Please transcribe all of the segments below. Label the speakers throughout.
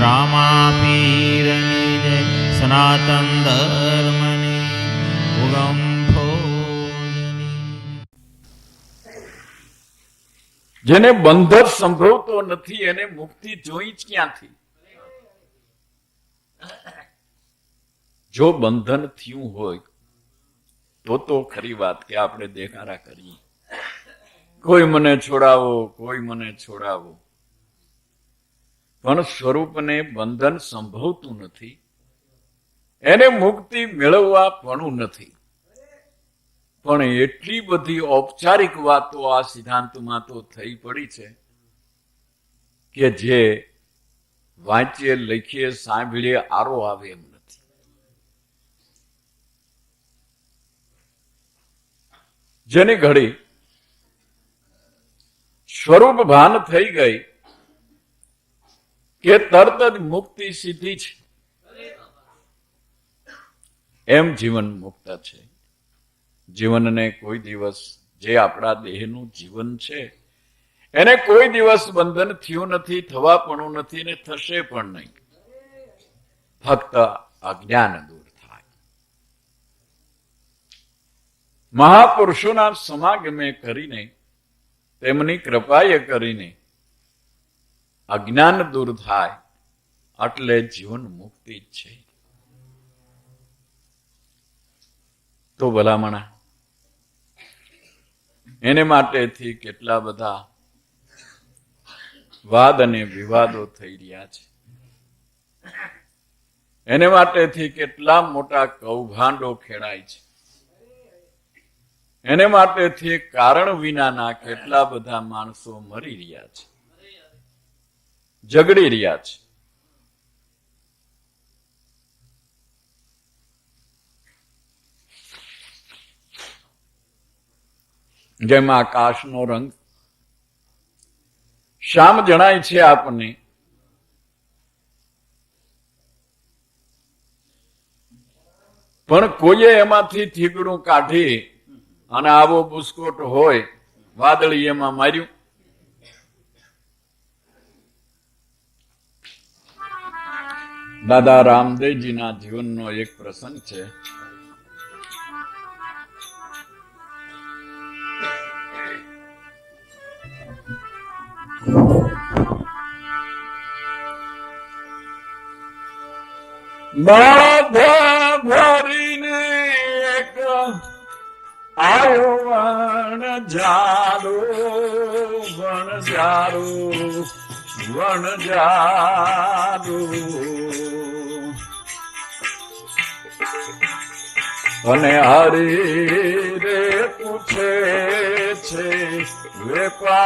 Speaker 1: રામા પીરની જય, સનાતન ધર્મની ઉગમ ભોજની.
Speaker 2: જેને બંધન સંભવતો નથી એને મુક્તિ જોઈ જ ક્યાંથી? જો બંધન થયું હોય તો ખરી વાત કે આપણે દેખાડા કરીએ, કોઈ મને છોડાવો, કોઈ મને છોડાવો. પણ સ્વરૂપને બંધન સંભવતું નથી, એને મુક્તિ મેળવવા પણ નથી. પણ એટલી બધી ઔપચારિક વાતો આ સિદ્ધાંતમાં તો થઈ પડી છે કે જે વાંચીએ, લખીએ, સાંભળીએ આરો આવે એમ નથી. જેની ઘડી સ્વરૂપ ભાન થઈ ગઈ કે તરત જ મુક્તિ સીધી છે, એમ જીવન મુક્ત છે. જીવનને કોઈ દિવસ, જે આપણા દેહનું જીવન છે એને કોઈ દિવસ બંધન થયું નથી, થવા પણ નથી ને થશે પણ નહીં. ફક્ત અજ્ઞાન દૂર થાય. મહાપુરુષોના સમાગમે કરીને, તેમની કૃપાએ કરીને અજ્ઞાન દૂર થાય એટલે જીવન મુક્તિ જ છે. તો ભલામણા એને માટેથી કેટલા બધા વાદ અને વિવાદો થઈ રહ્યા છે. એને માટેથી કેટલા મોટા કૌભાંડો ખેડાય છે. એને માટેથી કારણ વિનાના કેટલા બધા માણસો મરી રહ્યા છે, ઝઘડી રહ્યા છે. જેમ આકાશનો રંગ શ્યામ જણાય છે આપને, પણ કોઈએ એમાંથી થીગડું કાઢી અને આવો બુસ્કોટ હોય વાદળી એમાં માર્યું. દાદા રામદેવજીના જીવનનો એક પ્રસંગ છે. બાધા ભરીને એક આવ્યો વણજારો, વણજારો, વણજારો. અને હરી રે પૂછે છે વેપારી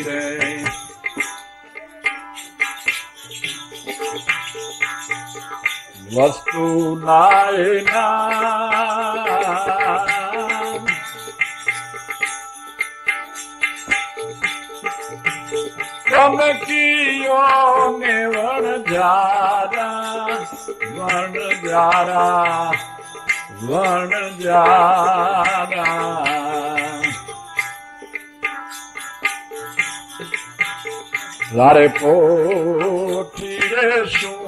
Speaker 2: રે, વસ્તુ નાયના ચમકીયો ને વણજારા, વણજારા, વણજારા. લારે પોઠી રે શું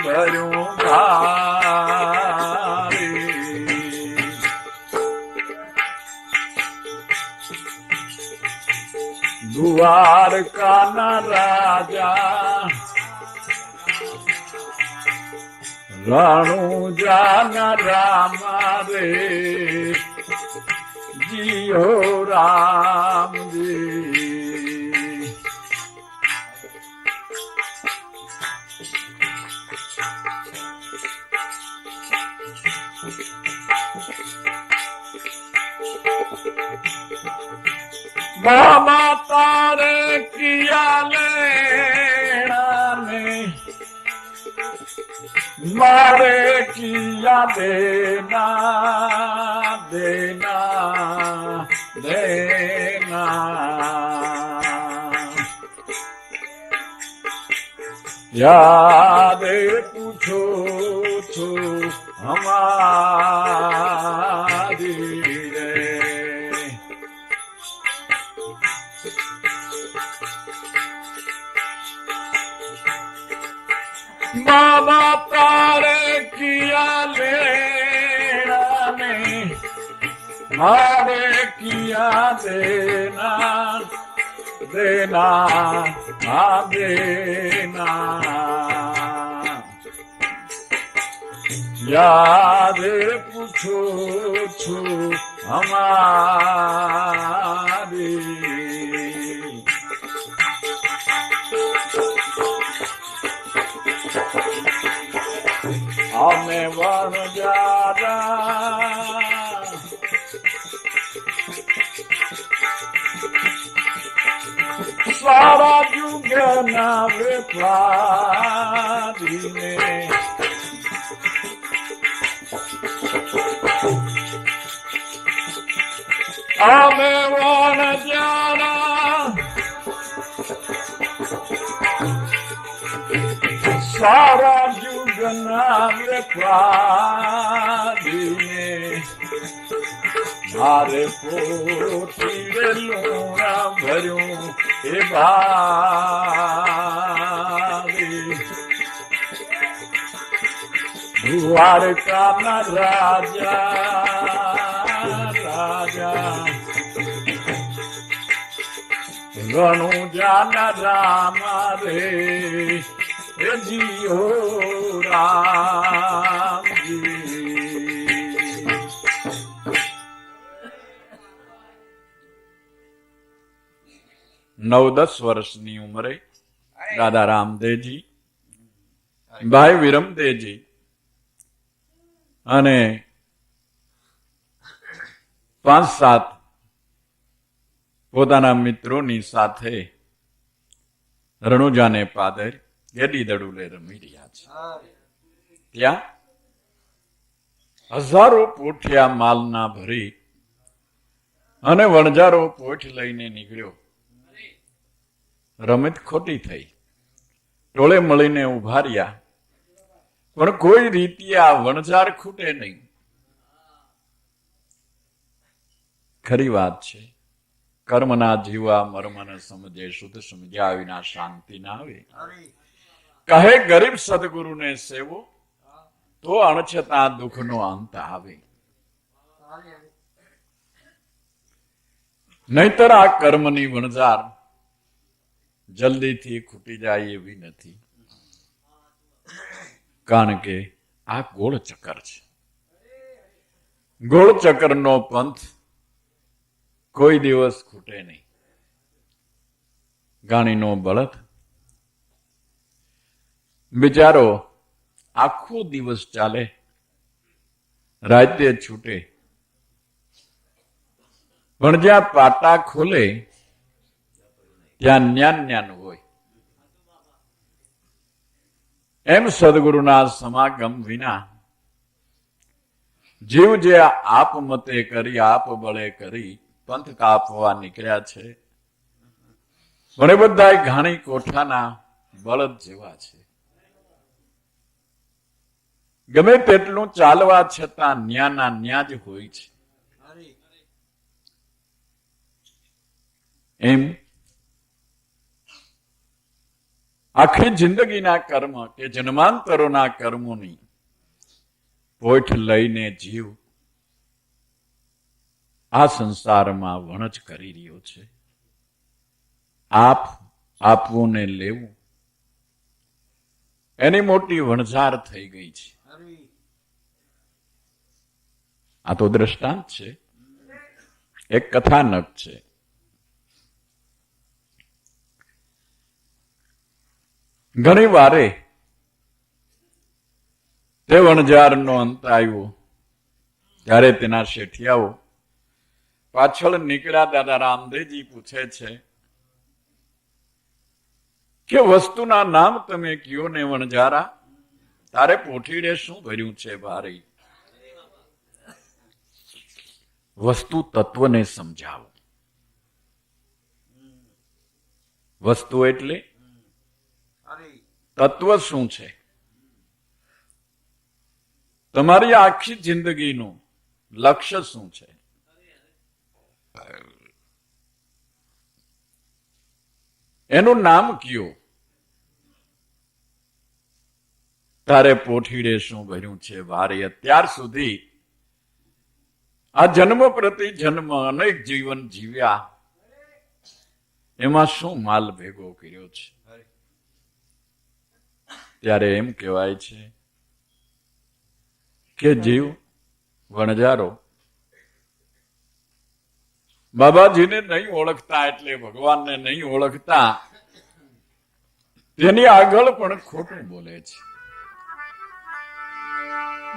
Speaker 2: ભર્યું ભારી, દ્વારકાના રાજા રણુજાના રામા રે, જીઓ રામજી. બાબા તારે કિયા લેણા ને મારે કિયા દેના, દેના, દેના. યાદ પૂછો છો હમારી રે, बाबा तारे किया लेना ने मारे किया देना देना देना याद पूछो छो हमारी हमें वन जाना सारा युग नावे पारी ने हमें वन जाना सारा युग नावे पारी ने मारे पोती लूणा भरूं ए भारी द्वारका ना राजा राजा घणु जान राम रे जियो राम जी નવ દસ વર્ષની ઉંમરે દાદા રામદેવજી ભાઈ વિરમદેવજી અને 5-7 પોતાના મિત્રોની સાથે રણુજાને પાદર ગેડી દડુલે રમી રહ્યા છે. ત્યાં હજારો પોઠિયા માલના ભરી અને વણજારો પોઠ લઈને નીકળ્યો. રમત ખોટી થઈ. ટોળે મળીને ઉભા રહ્યા, પણ કોઈ રીતે આ વણઝાર ખૂટે નહીં. ખરી વાત છે, કર્મના જીવા મર્મને સમજે, શુદ્ધ સમજ્યા વિના શાંતિ ના આવે. કહે ગરીબ સદગુરુને સેવો, તો અણછતા દુઃખનો અંત આવે. નહીતર આ કર્મની વણઝાર જલ્દીથી ખૂટી જાય એવી નથી. કારણ કે આ ગોળ ચક્કર છે. ગોળ ચક્કરનો પંથ કોઈ દિવસ ખૂટે નહીં. ગાણીનો બળદ બિચારો આખો દિવસ ચાલે, રાતે છૂટે, પણ જ્યાં પાટા ખોલે ત્યાં ન્યાન હોય. એમ સદગુરુના સમાગમ વિના જીવ જે આપ મતે કરી, આપ બળે કરી પંથ કાપવા નીકળ્યા છે, પણ એ બધા ઘાણી કોઠાના બળદ જેવા છે. ગમે તેટલું ચાલવા છતાં ન્યાના ન્યા જ હોય છે. એમ આખી જિંદગીના કર્મ કે જન્માંતરોના કર્મોની પોઠ લઈને જીવ આ સંસારમાં વણજ કરી રહ્યો છે. આપવું ને લેવું એની મોટી વણઝાર થઈ ગઈ છે. આ તો દ્રષ્ટાંત છે, એક કથાનક છે. ઘણી વારે તે વણઝારનો અંત આવ્યો ત્યારે તેના શેઠિયાઓ પાછળ નીકળ્યા. દાદા રામદેવજી પૂછે છે કે વસ્તુના નામ તમે કયો ને વણઝારા, તારે પોઠીડે શું ભર્યું છે ભારી? વસ્તુ તત્વને સમજાવો. વસ્તુ એટલે તત્વ શું છે? તમારી આખી જિંદગીનું લક્ષ્ય શું છે? એનું નામ કયો? તારે પોઠીડે શું ભર્યું છે ભારે? અત્યાર સુધી આ જન્મ પ્રતિ જન્મ અનેક જીવન જીવ્યા, એમાં શું માલ ભેગો કર્યો છે? ત્યારે એમ કહેવાય છે કે જીવ વણજારો બાબાજીને નહીં ઓળખતા, એટલે ભગવાનને નહીં ઓળખતા, તેની આગળ પણ ખોટું બોલે છે.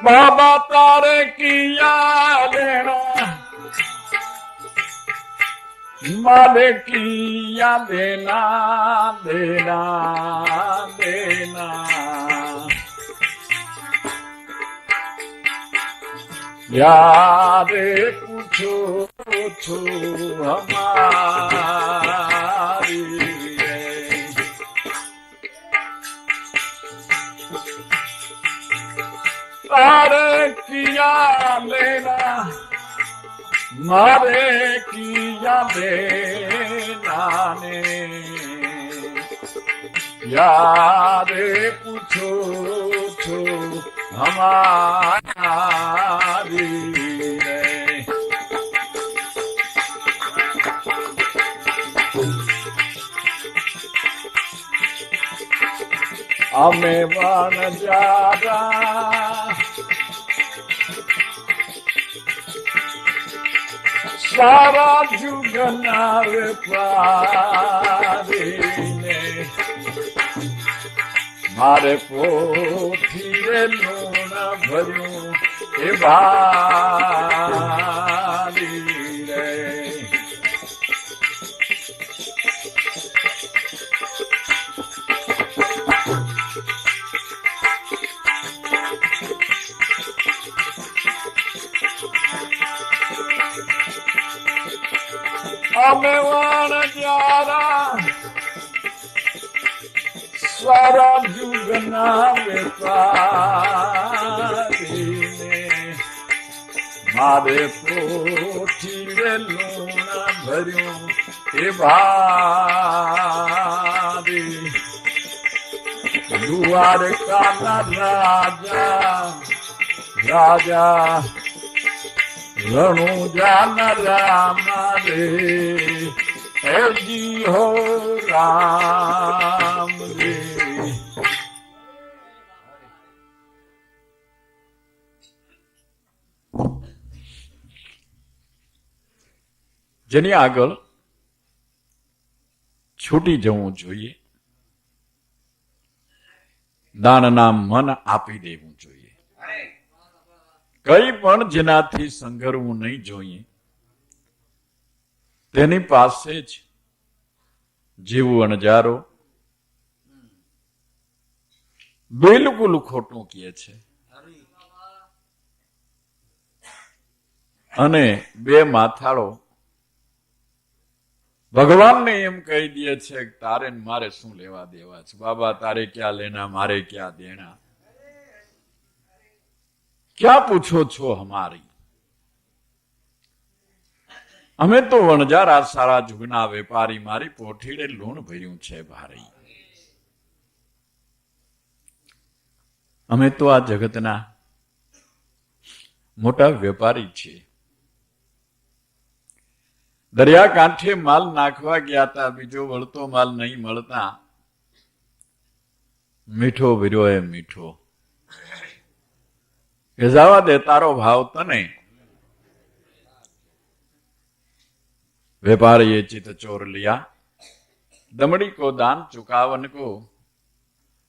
Speaker 2: બાબા તારે કિયા લેના, મારે કિયા લેના દેના દેના, યારે પૂછો છો હમારી, તારે કિયા લેના, મારે કિયા લેના ને, યારે પૂછો છો હમારી રે. અમે વણજારા સારા જુગના વેપારીને, મારે પોઠીએ લૂણ ભર્યું એ ભારી રે. અમે વણજારા સારા જુગના વેપારીને, મારે પોઠીએ લૂણ ભર્યું એ ભારી. દ્વારકાના રાજા રાજા રણુજાના રામ રે, જી હો રામ રે. જેની આગળ છૂટી જવું જોઈએ, દાનના મન આપી દેવું જોઈએ, કઈ પણ જેનાથી સંઘરવું નહીં જોઈએ, તેની પાસે જ જીવું અણજારો બિલકુલ ખોટું કહે છે. અને બે માથાળો ભગવાનને એમ કહી દે છે કે તારે મારે શું લેવા દેવા છે? બાબા તારે ક્યાં લેના, મારે ક્યાં દેના, ક્યાં પૂછો છો હમારી? અમે તો વણજારા સારા જુગના વેપારી, મારી પોઠીડે લૂણ ભર્યું છે ભારી. અમે તો આ જગતના મોટા વેપારી છીએ. દરિયા કાંઠે માલ નાખવા ગયા હતા, બીજો વળતો માલ નહીં મળતા મીઠો ભર્યો એ મીઠો કે જવા દે તારો ભાવ તને. व्यापारी चित चोर लिया, दमड़ी को दान चुकावन को,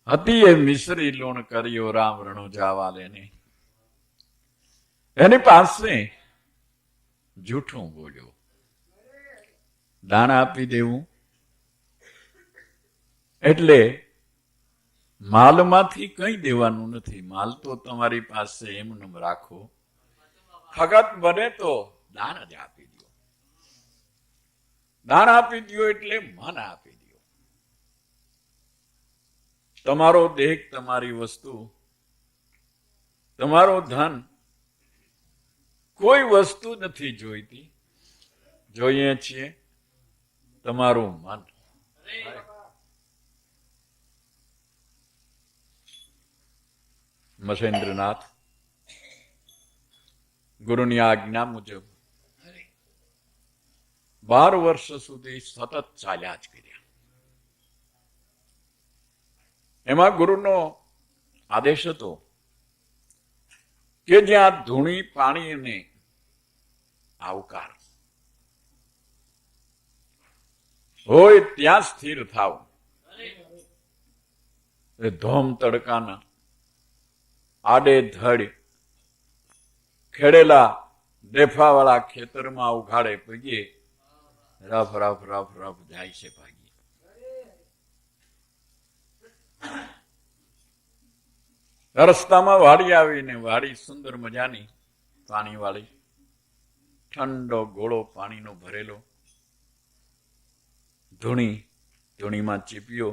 Speaker 2: हती ए मिश्री लूण करियो राम रणो जावा लेने. एनी पासे जूठું બોલ્યો. દાન આપી દેવું એટલે માલમાંથી કઈ દેવાનું નથી. માલ તો તમારી પાસે એમનેમ રાખો, ફગત બને તો દાન જ આપી દો. દાન આપી દો એટલે મન આપી દો. તમારો દેહ, તમારી વસ્તુ, તમારો ધન, કોઈ વસ્તુ નથી જોઈતી. જોઈએ છીએ તમારું મન. મસેન્દ્રનાથ ગુરુની આજ્ઞા મુજબ 12 વર્ષ સુધી સતત ચાલ્યા જ કર્યા. એમાં ગુરુનો આદેશ હતો કે જ્યાં ધૂણી પાણીને આવકાર હોય ત્યાં સ્થિર થાવ. ધોમ તડકાના આડે ધડ ખેડેલા ડેફાવાળા ખેતરમાં ઉઘાડે પગે રફ રફ રફ રફ જાય છે ભાગી. રસ્તામાં વાડી આવીને વાડી સુંદર મજાની પાણી વાળી, ઠંડો ગોળો પાણીનો ભરેલો, ધૂણીમાં ચીપિયો,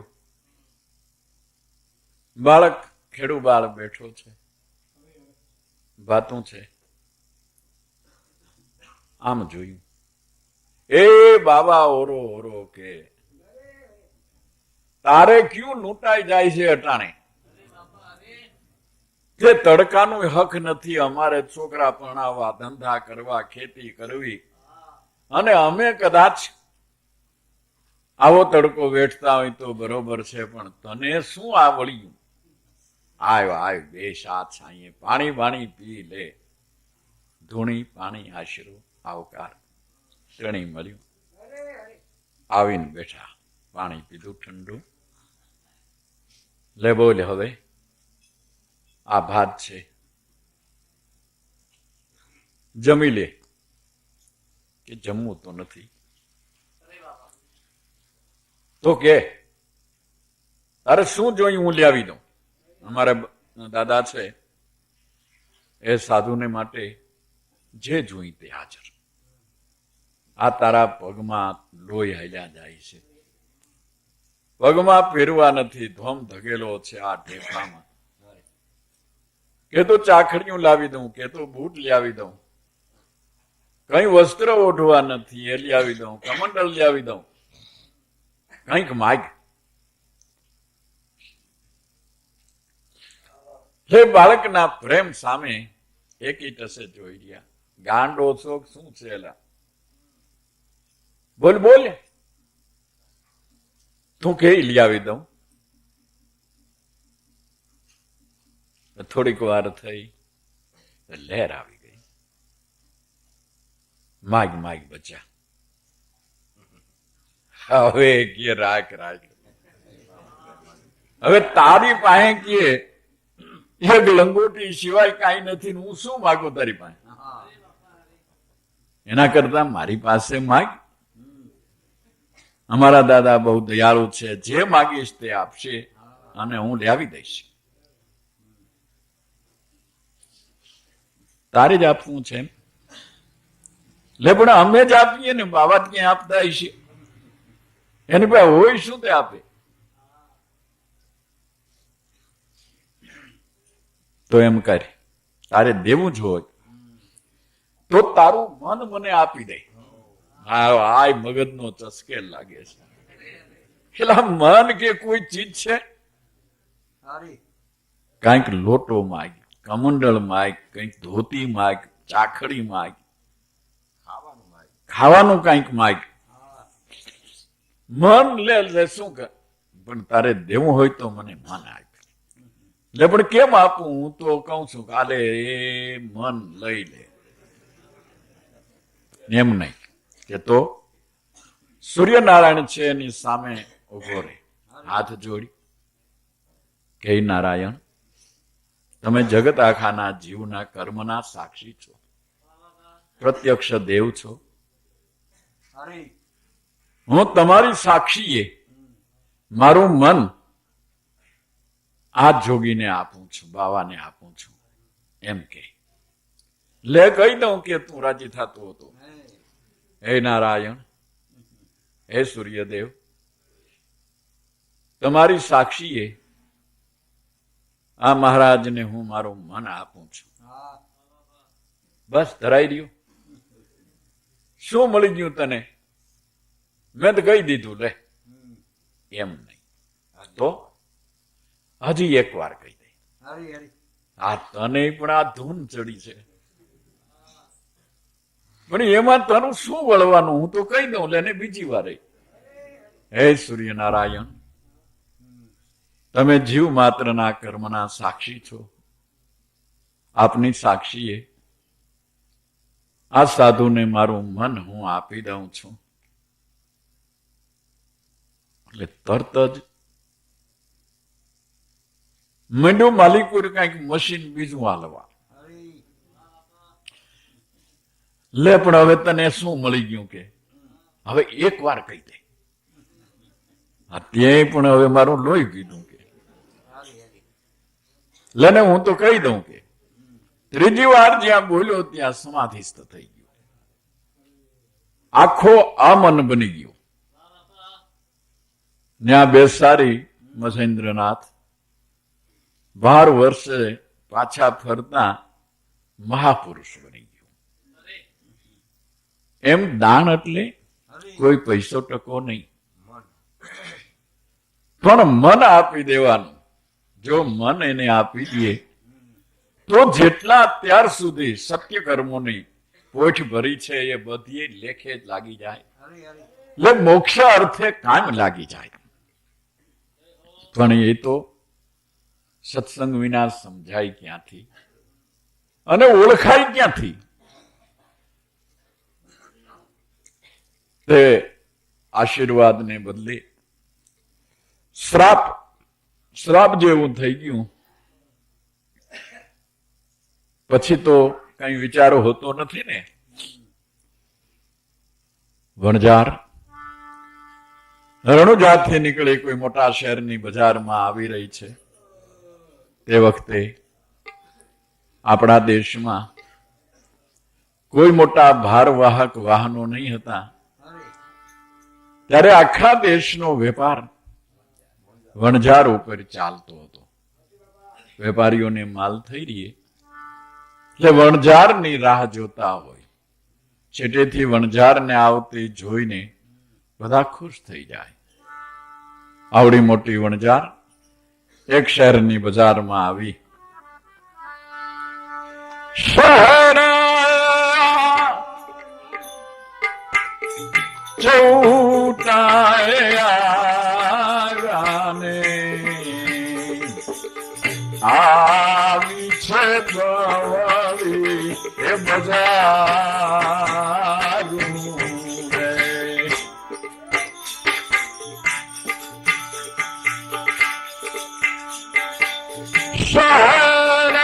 Speaker 2: બાળક ખેડૂ બાળ બેઠો છે, વાતું છે. આમ જોયું, એ બાબા ઓરો ઓરો કે તારે ક્યું લૂંટાઈ જાય છે અટાણે? કે તડકાનો હક નથી અમારે, છોકરા ભણાવવા, ધંધા કરવા, ખેતી કરવી, અને અમે કદાચ આવો તડકો વેઠતા હોય તો બરોબર છે, પણ તને શું આ વળ્યું? આવ બેસ આ છાંયે, પાણી બાણી પી લે. ધૂણી પાણી આશરો આવકાર શ્રેણી મળ્યું. આવીને બેઠા, પાણી પીધું ઠંડુ. લે બોલ, હવે આ ભાત છે, જમી લે. કે જમવું તો નથી. તો કે તારે શું જોયું હું લાવી દઉં? અમારા દાદા છે એ સાધુને માટે જે જોઈ તે હાજર. આ તારા પગમાં લોહી હાલ્યા જાય છે, પગમાં પહેરવા નથી, ધોમ ધગેલો છે આ ઢેફામાં. કે તો ચાખડીયું લાવી દઉં, કે તો બૂટ લાવી દઉં, કઈ વસ્ત્ર ઓઢવા નથી એ લાવી દઉં, કમંડલ લાવી દઉં, કંઈક માગ. હે બાળકના પ્રેમ સામે એકી ટસે જોઈ રહ્યા. ગાંડો શોખ શું છે એલા? બોલ બોલ, તું કે લઈ આવી દઉં? થોડીક વાર થઈ, લહેર આવી ગઈ. માગ માગ બચ્ચા. હવે કે રાખ રાખ. હવે તારી પાસે કે એક લંગોટી સિવાય કઈ નથી, હું શું માગું તારી પાસે? એના કરતા મારી પાસે માગ. અમારા દાદા બહુ દયાળુ છે, જે માગીશ તે આપશે અને હું લાવી દઈશ. તારે જ આપવું છે એમ? લે પણ અમે જ આપીએ ને, બાબા ક્યાં આપતા હશે? એની પાસે હોય શું તે આપે? તો એમ કર, તારે દેવું જ હોય તો તારું મન મને આપી દે. આ મગજનો ચસ્કેલ લાગે છે. પેલા મન કે કોઈ ચીજ છે? કઈક લોટો માગ, કમંડળ માગ, કઈક ધોતી માગ, ચાખડી માગ, ખાવાનું કઈક માગ. મન લે શું કર, પણ તારે દેવું હોય તો મને મન આપ. લે પણ કેમ આપું? હું તો કઉ છું કાલે એ મન લઈ લે. એમ નહીં કે તો સૂર્યનારાયણ છે એની સામે ઉભો રહે, હાથ જોડી કે નારાયણ, તમે જગત આખાના જીવના કર્મના સાક્ષી છો, પ્રત્યક્ષ દેવ છો. હું તમારી સાક્ષીએ મારું મન આ જોગીને આપું છું, બાવાને આપું છું. એમ કે લે કહી દઉં કે તું રાજી થતો હતો. હે નારાયણ, હે સૂર્યદેવ, તમારી સાક્ષીએ આ મહારાજને હું મારું મન આપું છું. બસ ધરાઈ રહ્યું. શું મળી ગયું તને? મેં તો કહી દીધું. લે એમ નહીં તો હજી એક વાર કહી દે. આ તને પણ આ ધૂન ચડી છે, પણ એમાં તનું શું વળવાનું? હું તો કહી દઉં લેને બીજી વારે. હે સૂર્યનારાયણ, તમે જીવ માત્રના કર્મના સાક્ષી છો. આપની સાક્ષીએ આ સાધુને મારું મન હું આપી દઉં છું. એટલે તરત જ મંડ્યું માલિકુર કઈક મશીન બીજું હાલવા. લે પણ હવે તને શું મળી ગયું કે હવે એક વાર કહી દે. ત્યાંય પણ હવે મારું લોહી પીધું કે લેને હું તો કહી દઉં કે ત્રીજી વાર જ્યાં બોલ્યો ત્યાં સમાધિસ્થ થઈ ગયો. આખો આમન બની ગયો. ત્યાં બેસારી મહેન્દ્રનાથ 12 વર્ષે પાછા ફરતા મહાપુરુષ બની ગયો. એમ દાન એટલે કોઈ પૈસો ટકો નહીં, પણ મન આપી દેવાનું. જો મન એને આપી દે તો જેટલા અત્યાર સુધી સત્ય કર્મોની પોઠ ભરી છે એ બધી લેખે જ લાગી જાય, એટલે મોક્ષ અર્થે કામ લાગી જાય. પણ એ તો સત્સંગ વિના સમજાય ક્યાંથી અને ઓળખાય ક્યાંથી? તે આશીર્વાદને બદલે શ્રાપ જેવું થઈ ગયું. પછી તો કઈ વિચારો હોતો નથી ને. વણઝાર રણુજાથી નીકળી કોઈ મોટા શહેરની બજારમાં આવી રહી છે. તે વખતે આપણા દેશમાં કોઈ મોટા ભારવાહક વાહનો નહીં હતા. ત્યારે આખા દેશનો વેપાર વણઝાર ઉપર ચાલતો હતો. વેપારીઓને માલ થઈ રહી એટલે વણઝારની રાહ જોતા હોય. છેટેથી વણઝારને આવતી જોઈને બધા ખુશ થઈ જાય. આવડી મોટી વણઝાર એક શહેરની બજારમાં આવી. શહેર ચૌટાયાને આવી છે ગવળી એ બજારું રે. શહેર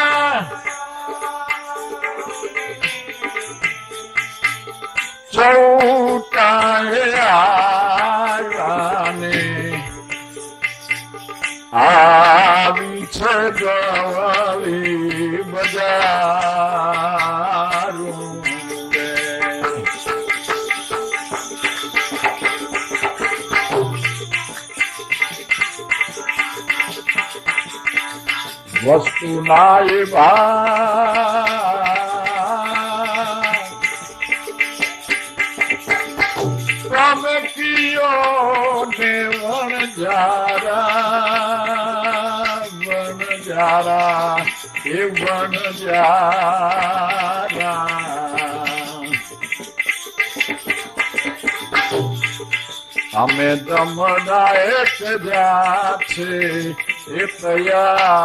Speaker 2: ચૌટાયાને આવી છે ગવળી બજારું રે. વસ્તુ ના એ તમે કિયો ને વણઝારા એ વણઝારા અમે દમડા એક જા છે એ તૈયારી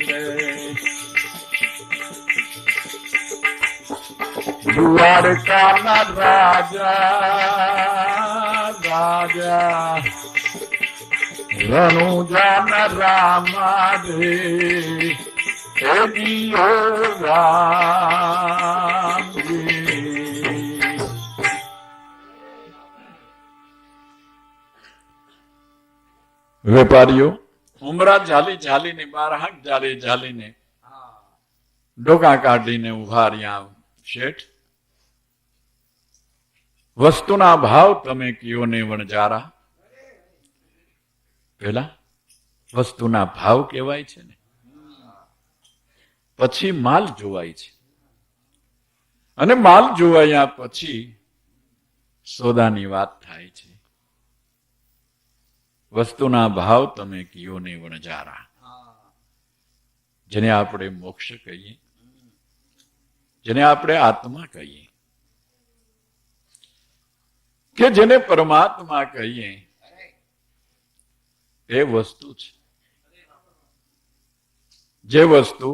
Speaker 2: રે. દ્વારકાના રાજા રણુજાના રામાજી એ રામજી. વેપારીઓ ઉમરા ઝાલીને બાર હાક ઝાલીને ડોકા કાઢીને ઉભા રહ્યા. શેઠ, વસ્તુના ભાવ તમે કયો ને વણઝારા? પેલા વસ્તુના ભાવ કહેવાય છે ને, પછી માલ જોવાય છે, અને માલ જોવાયા પછી સોદાની વાત થાય છે. વસ્તુના ભાવ તમે કયો ને વણઝારા. જેને આપણે મોક્ષ કહીએ, જેને આપણે આત્મા કહીએ, કે જેને પરમાત્મા કહીએ, એ વસ્તુ છે. જે વસ્તુ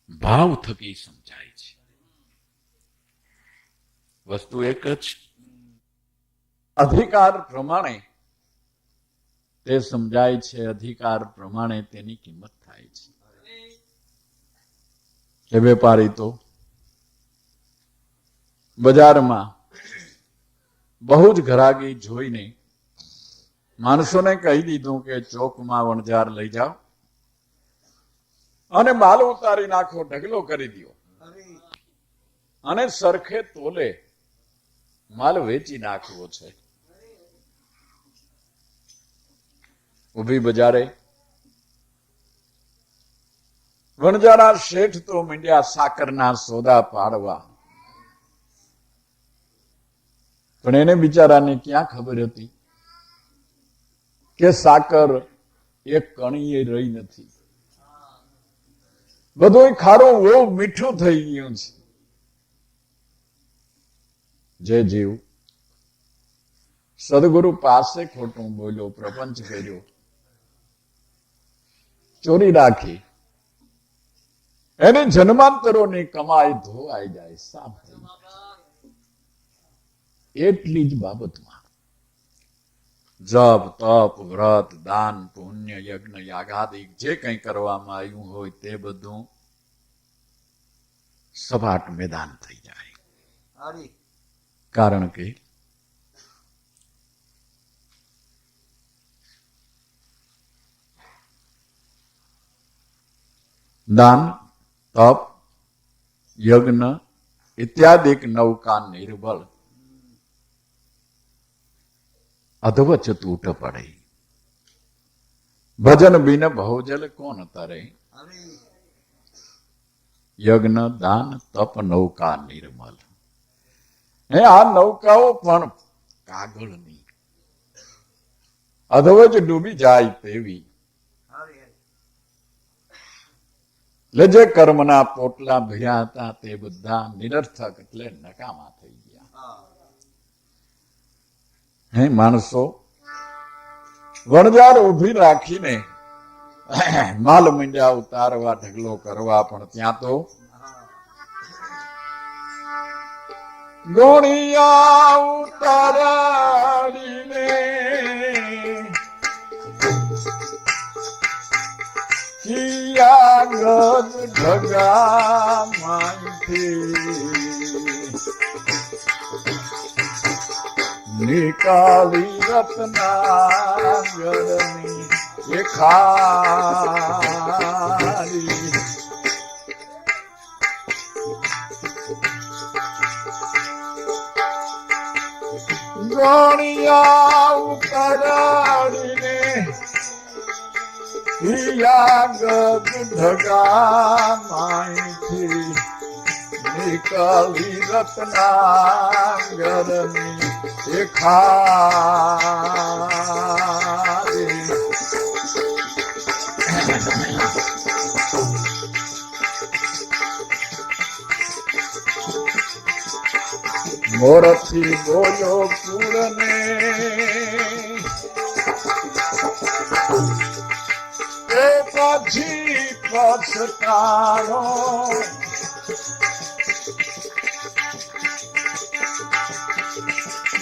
Speaker 2: ભાવ થકી સમજાય છે. વસ્તુ એક જ અધિકાર પ્રમાણે તે સમજાય છે, અધિકાર પ્રમાણે તેની કિંમત થાય છે. એ વેપારી તો બજારમાં બહુ જ ઘરાગી જોઈને માણસોને કહી દીધું કે ચોકમાં વણઝાર લઈ જાઓ અને માલ ઉતારી નાખો, ઢગલો કરી દો અને સરખે તોલે માલ વેચી નાખવો છે. ઉભી બજારે વણજારા શેઠ તો મીંડ્યા સાકરના સોદા પાડવા, પણ એને બિચારાને ક્યાં ખબર હતી કે સાકર એક કણીએ રહી નથી. બધું ખારું બહુ મીઠું થઈ ગયું છે. જે જીવ સદગુરુ પાસે ખોટું બોલ્યો, પ્રપંચ કર્યો, ચોરી રાખી, એને જન્માંતરોની કમાઈ ધોવાઈ જાય, સાફ થઈ જાય. એટલી જ બાબતમાં જપ, તપ, વ્રત, દાન, પુણ્ય, યજ્ઞ, યાગાદિક જે કંઈ કરવામાં આવ્યું હોય તે બધું સપાટ મેદાન થઈ જાય. કારણ કે દાન, તપ, યજ્ઞ ઇત્યાદિક નૌકા નિર્બળ અધવચ તૂટ પડે. ભજન બિન ભવજલ કોણ તરે. યજ્ઞ, દાન, તપ, નૌકા નિર્મલ. આ નૌકાઓ પણ કાગળની અધવચ ડૂબી જાય તેવી. એટલે જે કર્મના પોટલા ભર્યા હતા તે બધા નિરર્થક એટલે નકામા થઈ ગયા. હે માણસો વણજાર ઉભી રાખીને માલ મીંડ્યા ઉતારવા, ઢગલો કરવા, પણ ત્યાં તો ગોળિયા ઉતારીને કિયા ગજ ઢગા માંથી નિકાલી રત્નાગરની એ ખારી. ગોળિયા ઉતારીને હિયા ગજ ઢગા માંથી નિકાલી રત્નાગરની એ ખારી. મોરથી બોલ્યો પૂરને એ પછી પછતારો.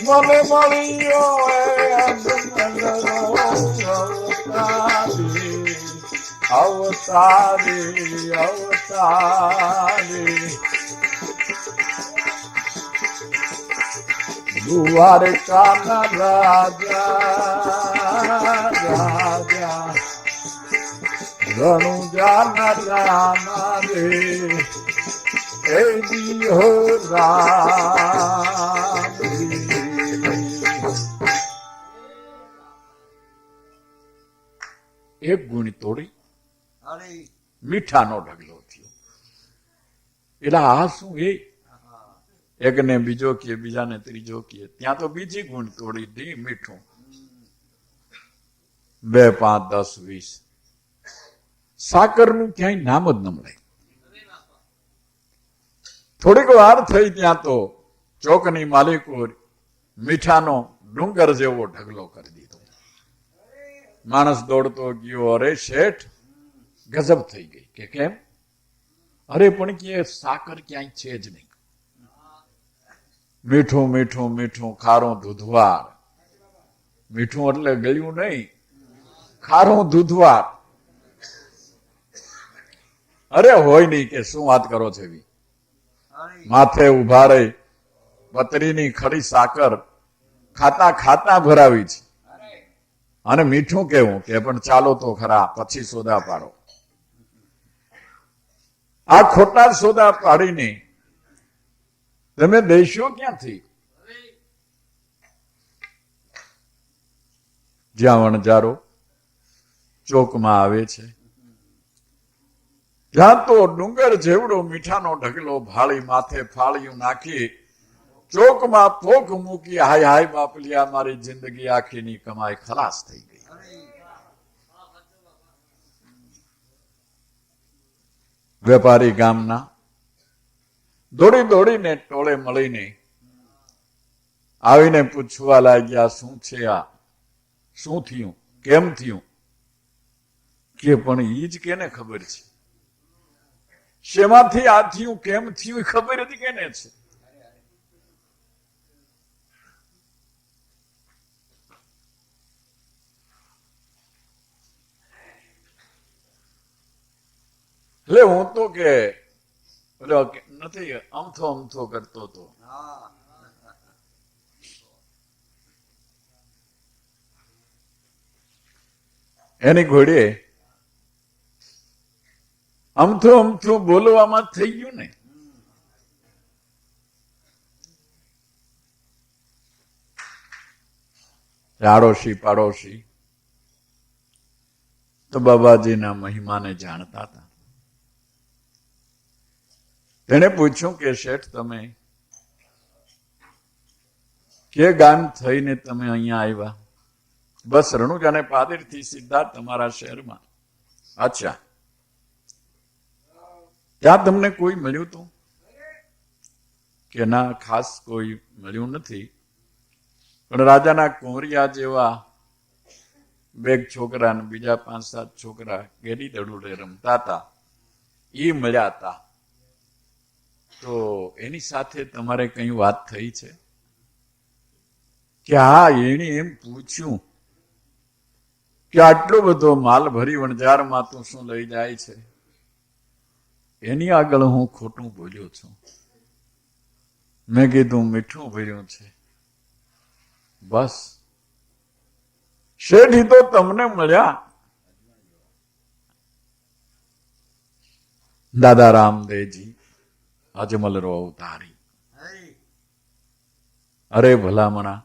Speaker 2: મને મળ્યો અવતારી અવતારી. દ્વારકાના રાજા રાજા રણુજાના રામા રે એ દિહો રામ. એક ગુણી તોડી મીઠાનો ઢગલો થયો. એટલે આ શું? એકને બીજો કે, બીજાને ત્રીજો કે, ત્યાં તો બીજી ગુણ તોડી દી મીઠું. 2, 5, 10, 20 સાકરનું ક્યાંય નામ જ ન મળે. થોડીક વાર થઈ ત્યાં તો ચોકની માલિકો મીઠાનો ડુંગર જેવો ઢગલો કરી દીધો. માણસ દોડતો ગયો, અરે શેઠ ગજબ થઈ ગઈ. કે કેમ? અરે પણ કે સાકર ક્યાંય છે જ નહીં. મીઠું મીઠું મીઠું, ખારું દૂધવાર. મીઠું એટલે ગળ્યું નહીં, ખારું દૂધવાર. અરે હોય નહીં. કે શું વાત કરો છો? એવી માથે ઉભા રહી પતરીની ખડી સાકર ખાતા ખાતા ભરાવી છે. અને મીઠું કેવું? કે પણ ચાલો તો ખરા, પછી સોદા પાડો. આ ખોટા સોદા પાડીને તમે દેશો ક્યાંથી? જ્યાં વણજારો ચોકમાં આવે છે, જ્યાં તો ડુંગર જેવડો મીઠાનો ઢગલો ભાળી માથે ફાળિયું નાખી ચોકમાં પોક મૂકી, હાય હાય બાપલિયા, મારી જિંદગી આખીની કમાઈ ખલાસ થઈ ગઈ. વેપારી ગામના દોડી દોડીને ટોળે મળીને આવીને પૂછવા લાગ્યા, શું છે આ? શું થયું? કેમ થયું? કે પણ ઈ જ કેને ખબર છે? શેમાંથી આ થયું, કેમ થયું, ખબર હતી કેને છે? એટલે હું તો કે નથી અમથો અમથો કરતો હતો. એની ઘોડીએ અમથું અમથું બોલવામાં થઈ ગયું ને. આડોશી પાડોશી તો બાબાજીના મહિમાને જાણતા હતા. તેને પૂછ્યું કે શેઠ, તમે કે ગામ થઈને તમે અહીંયા આવ્યા? બસ રણુજાને પાદરથી સીધા તમારા શહેરમાં. અચ્છા, ત્યાં તમને કોઈ મળ્યું હતું? કે ના, ખાસ કોઈ મળ્યું નથી, પણ રાજાના કોરિયા જેવા બે છોકરા ને બીજા 5-7 છોકરા ગેડી દડુડે રમતા હતા, એ મળ્યા હતા. તો એની સાથે તમારે કઈ વાત થઈ છે? કે હા, એને એમ પૂછ્યું કે આટલો બધો માલ ભરી વણઝારમાં તું શું લઈ જાય છે? એની આગળ હું ખોટું બોલ્યો છું. મેં કીધું મીઠું ભર્યું છે. બસ. શેઠી તો તમને મળ્યા. દાદા રામદેવજી અજમલ રો અવતારી. અરે ભલામણા,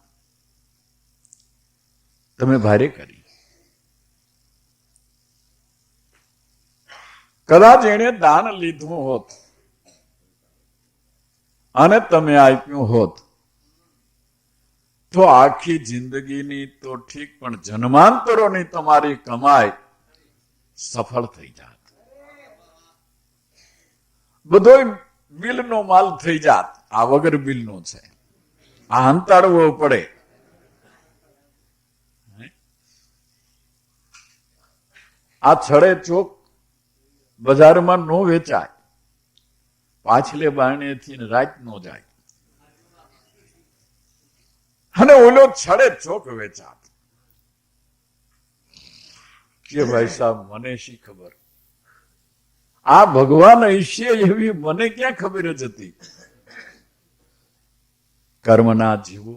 Speaker 2: તમે ભારે કરી. કદાચ એને દાન લીધું હોત અને તમે આપ્યું હોત તો આખી જિંદગીની તો ઠીક, પણ જન્માંતરોની તમારી કમાઈ સફળ થઈ જાત. બધો બિલનો માલ થઈ જાત. આ વગર બિલનો છે, આ હંતાડવો પડે. આ છડે ચોક બજારમાં નો વેચાય, પાછલે બારણેથી રાત નો જાય, અને ઓલો છડે ચોક વેચાત. કે ભાઈ સાહેબ, મને શી ખબર? આ ભગવાન હશે એવી મને ક્યાં ખબર જ હતી? કર્મના જીવો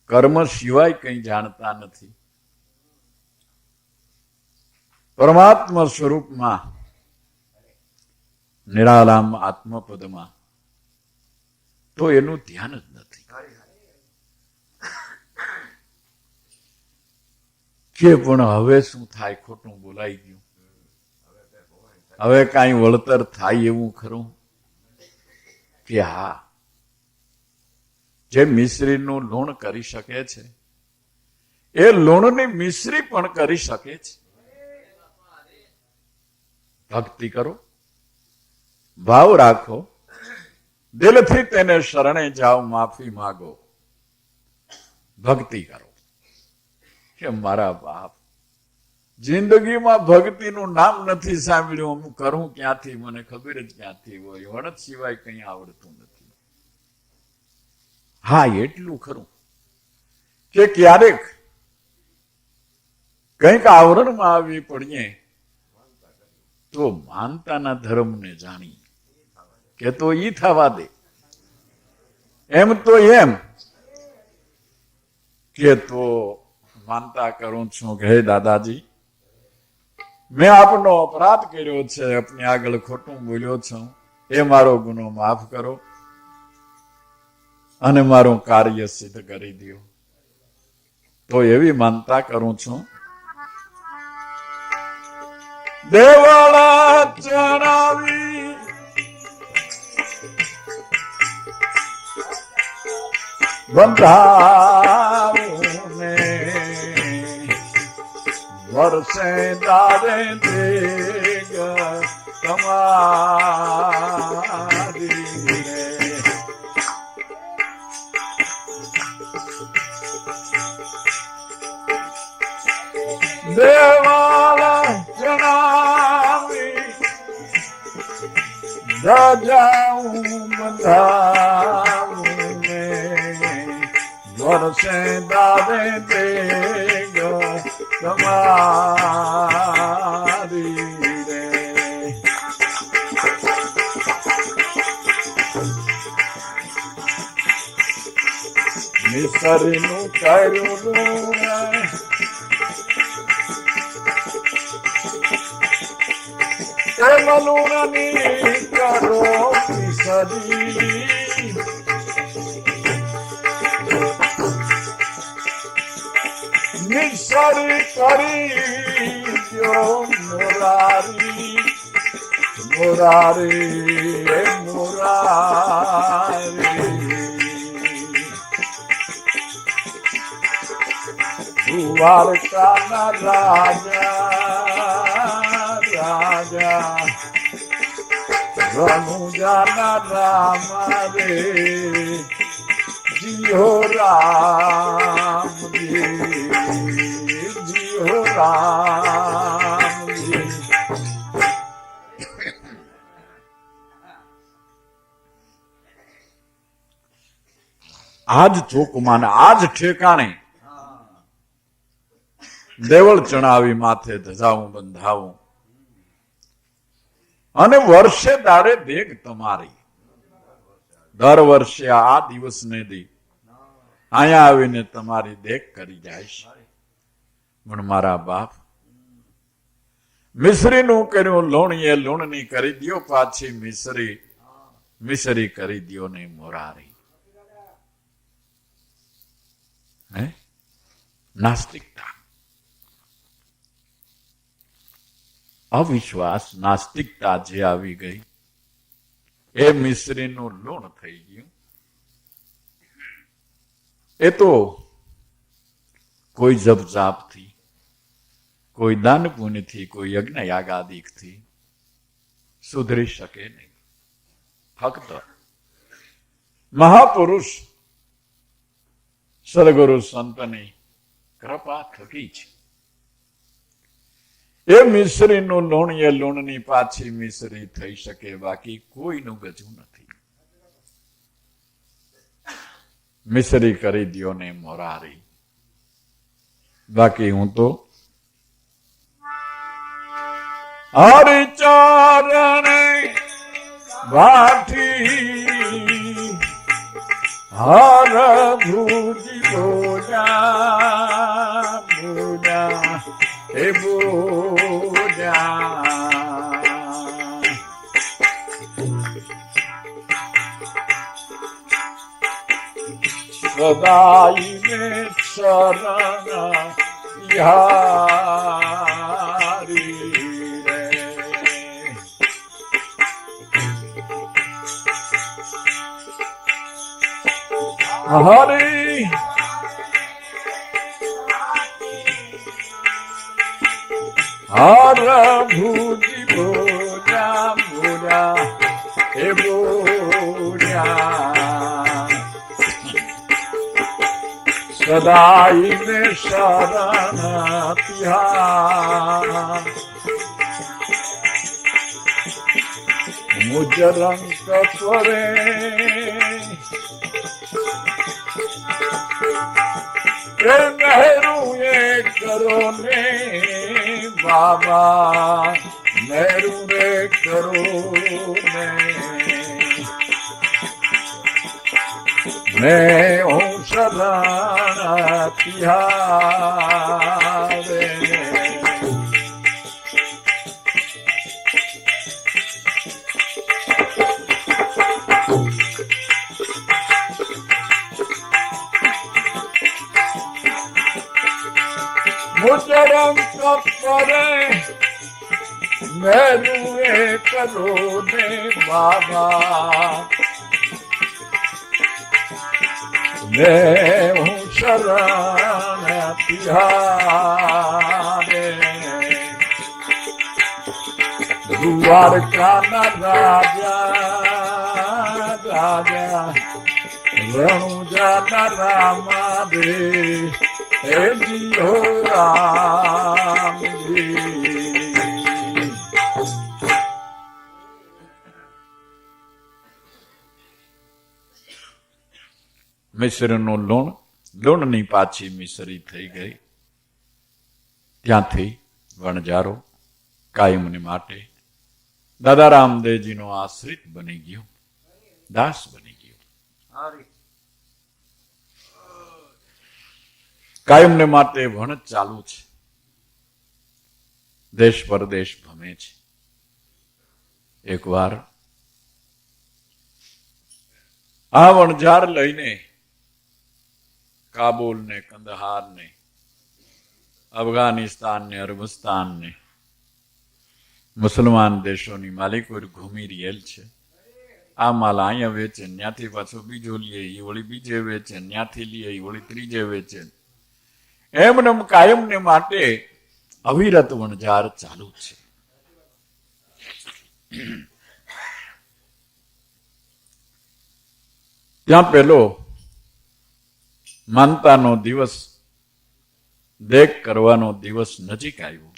Speaker 2: કર્મ સિવાય કંઈ જાણતા નથી. પરમાત્મા સ્વરૂપમાં નિરાલામ આત્મપદમાં તો એનું ધ્યાન જ નથી. કે પણ હવે શું થાય? ખોટું બોલાઈ ગયું. હવે કાંઈ વળતર થાય એવું ખરું? કે હા, જે મિશ્રીનું લૂણ કરી શકે છે એ લૂણની મિશ્રી પણ કરી શકે છે. ભક્તિ કરો, ભાવ રાખો, દિલથી તેને શરણે જાઓ, માફી માગો, ભક્તિ કરો કે મારા બાપ જિંદગીમાં ભક્તિનું નામ નથી સાંભળ્યું, હું કરું ક્યાંથી, મને ખબર જ ક્યાંથી હોય, વણત સિવાય કંઈ આવડતું નથી. હા, એટલું ખરું કે ક્યારેક કંઈક આવરણમાં આવી પડીએ તો માનતાના ધર્મને જાણી કે તો ઈ થવા દે, એમ તો એમ કે તો માનતા કરું છું કે હે દાદાજી, મેં આપનો અપરાધ કર્યો છે, આપની આગળ ખોટું બોલ્યો છું, એ મારો ગુનો માફ કરો અને મારું કાર્ય સિદ્ધ કરી દો. તો એવી માનતા કરું છું. દેવાળા ચણાવી બંધાવું ને વર્ષે દારે દેગ તમારી દેવાળા જણાવી રાજાઉં બંધાવું ને વર્ષે દારે દેગ તમારી રે. મિસરીનું કર્યું મલુરની કરો મિસરી, મિસરી કરી દો મોરારી, મોરારી મોરારી. દ્વારકાના રાજા રાજા રણુજાના રામ રે, જીઓ રામજી, જીઓ રામજી. આજ ચોકમાં આજ ઠેકાણે દેવળ ચણાવી માથે ધજાવું બંધાવું અને વર્ષે દાડે દેગ તમારી. દર વર્ષે આ દિવસને દી અહીંયા આવીને તમારી દેગ કરી જાય છે. પણ મારા બાપ મિસરીનું કર્યું લોણીએ લૂણની કરી દ્યો, પાછી મિસરી મિસરી કરી દ્યો ને મોરારી. હે નાસ્તિકતા, અવિશ્વાસ, નાસ્તિકતા જે આવી ગઈ એ મિશ્રીનું લૂણ થઈ ગયું. એ તો કોઈ જપ જાપથી, કોઈ દાન પુણ્યથી, કોઈ યજ્ઞ યાગાદિકથી સુધરી શકે નહીં. ફક્ત મહાપુરુષ સદગુરુ સંતની કૃપા થકી છે. એ મિશ્રીનું લૂણ એ લૂણની પાછી મિશ્રી થઈ શકે, બાકી કોઈનું ગજું નથી. મિશ્રી કરી દ્યો ને મોરારી. બાકી હું તો હરિચરણે વાઠી હર ભૂજી બોજા બોજા હે બોજા. સદાઈ ને શરણ યારી રે. હરી હર ભુજી બોલ સદાઈને શરણ તિહાર મુજ રંગ પરે નહેરુ એ કરો ને બાબા નહેરુ રે કરો ને मैं हूँ शरण तिहारे मुझे रंग परे मैं करो ने बाबा मैं हूँ शरण तिहारे द्वारका ना राजा रणुजा ना रामा दे हे जी हो राम जी મિશ્રનું લૂણની પાછી મિશ્રી થઈ ગઈ. ત્યાંથી વણજારો કાયમને માટે દાદા રામદેવજીનો આશ્રિત બની ગયો, દાસ બની ગયો. કાયમને માટે વણ ચાલુ છે, દેશ પરદેશ ભમે છે. એકવાર આ વણઝાર લઈને કાબુલ ને કંદહાર ને અફઘાનિસ્તાન ને અરબસ્તાન ને મુસલમાન દેશોની માલિકો ઘૂમી રહેલ છે. આ માલ અહીંયા વેચે, ત્યાંથી પાછો બીજો લે, એ વળી બીજે વેચે, ત્યાંથી લે, એ વળી ત્રીજે વેચે. એમને કાયમને માટે અવિરત વણઝાર ચાલુ છે. ત્યાં પેલો માનતાનો દિવસ, દેખ કરવાનો દિવસ નજીક આવ્યો.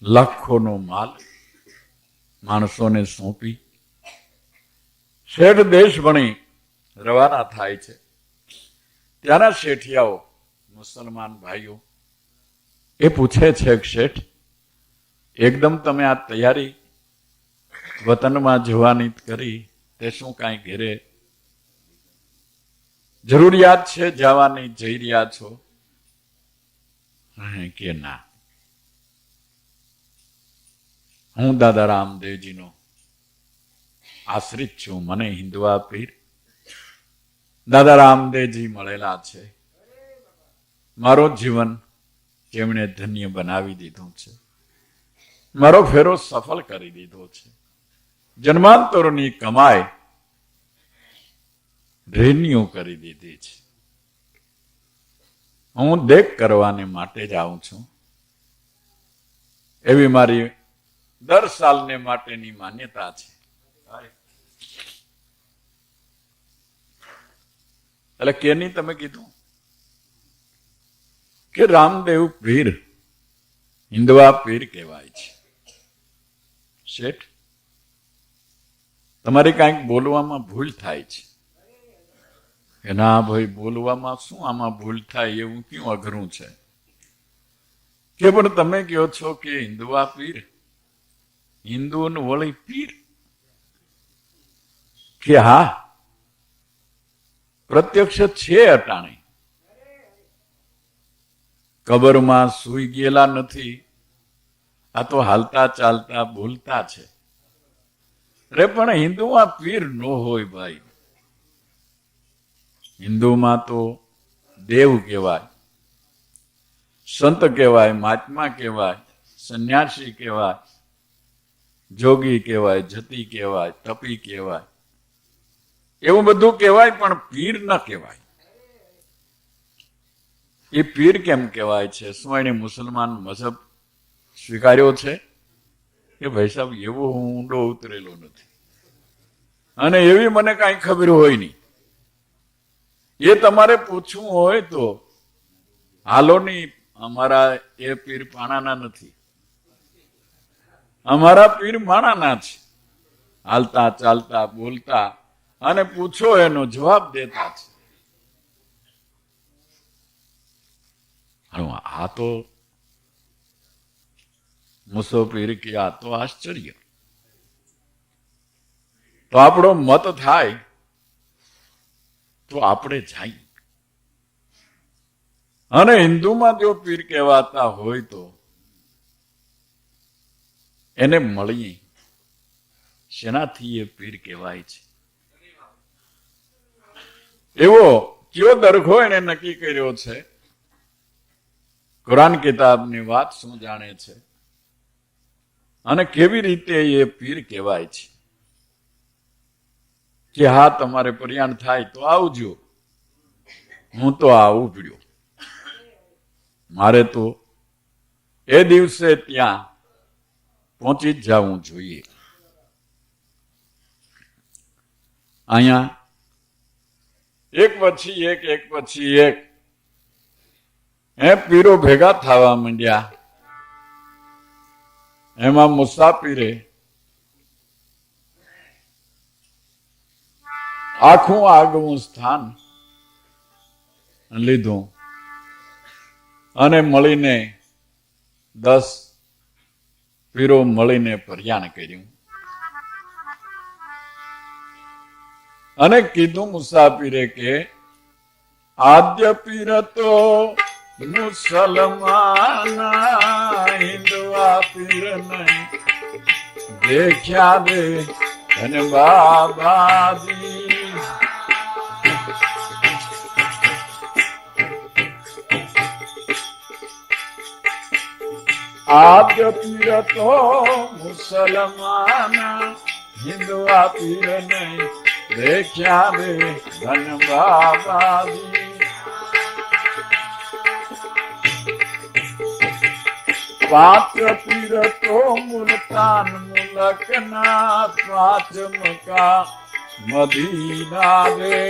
Speaker 2: લાખોનો માલ માણસોને સોંપી શેઠ દેશ ભણી રવાના થાય છે. ત્યાંના શેઠિયાઓ, મુસલમાન ભાઈઓ એ પૂછે છે કે શેઠ, એકદમ તમે આ તૈયારી વતનમાં જવાની કરી, તે શું કાંઈ ઘેરે જરૂરિયાત છે જવાની, જઈ રહ્યા છો? કે ના, હું દાદા રામદેવજીનો આશ્રિત છું. મને હિન્દુઆ પીર દાદા રામદેવજી મળેલા છે. મારો જીવન જેમણે ધન્ય બનાવી દીધું છે, મારો ફેરો સફળ કરી દીધો છે. જન્માંતરોની કમાઈ રિન્યુ કરી દીધી છે. હું દેખ કરવાને માટે જ આવું છું. એવી મારી દર સાલને માટેની માન્યતા છે. એટલે કેની તમે કીધું કે રામદેવ પીર હિન્દવા પીર કહેવાય છે. શેઠ, તમારે કાંઈક બોલવામાં ભૂલ થાય છે. કે ના ભાઈ, બોલવામાં શું આમાં ભૂલ થાય, એવું ક્યું અઘરું છે? કે પણ તમે કહો છો કે હિન્દુઆ પીર, હિન્દુ વળી પીર? કે હા, પ્રત્યક્ષ છે અટાણે. કબરમાં સૂઈ ગયેલા નથી, આ તો હાલતા ચાલતા બોલતા છે. રે પણ હિન્દુમાં પીર ન હોય ભાઈ. હિન્દુમાં તો દેવ કહેવાય, સંત કહેવાય, મહાત્મા કહેવાય, સંન્યાસી કહેવાય, જોગી કહેવાય, જતી કહેવાય, તપી કહેવાય, એવું બધું કહેવાય, પણ પીર ન કહેવાય. એ પીર કેમ કહેવાય છે? શું એને મુસલમાન મઝહબ સ્વીકાર્યો છે? કે ભાઈ સાહેબ, એવો હું ઊંડો ઉતરેલો નથી અને એવી મને કાંઈ ખબર હોય નહીં. એ તમારે પૂછવું હોય તો હાલો ની, અમારા એ પીર પાણાના નથી, અમારા પીર માણાના છે. હાલતા ચાલતા બોલતા અને પૂછો એનો જવાબ દેતા છે. આ તો મુસાફિર કે આ તો આશ્ચર્ય. તો આપણો મત થાય તો આપણે જાય. અને હિન્દુમાં જો પીર કહેવાતા હોય તો એને મળીએ. શેનાથી એ પીર કહેવાય છે? એવો કયો દરખો એને નક્કી કર્યો છે? કુરાન કિતાબની વાત શું જાણે છે અને કેવી રીતે એ પીર કહેવાય છે કે હા, તમારે પર્યાણ થાય તો આવજો, હું તો આવું પડ્યો, મારે તો એ દિવસે ત્યાં પહોંચી જ જવું જોઈએ. અહીંયા એક પછી એક પીરો ભેગા થવા માંડ્યા. એમાં મુસાફિરે આખું આગવું સ્થાન લીધું અને મળીને 10 પીરો મળીને પર્યાણ કર્યું. અને કીધું મુસાફિરે કે આદ્ય પીર તો મુસલમાન, હિન્દુઆ પીર નહીં દેખ્યા દે અને બાબાજી. આદ્ય પીર તો મુસલમાન, હિન્દુઆ પીર નહીં દેખ્યા દે ધન બાબાજી. પાંચ પીર તો મુલતાન મુલકના, પાંચ મકા મદીના દે.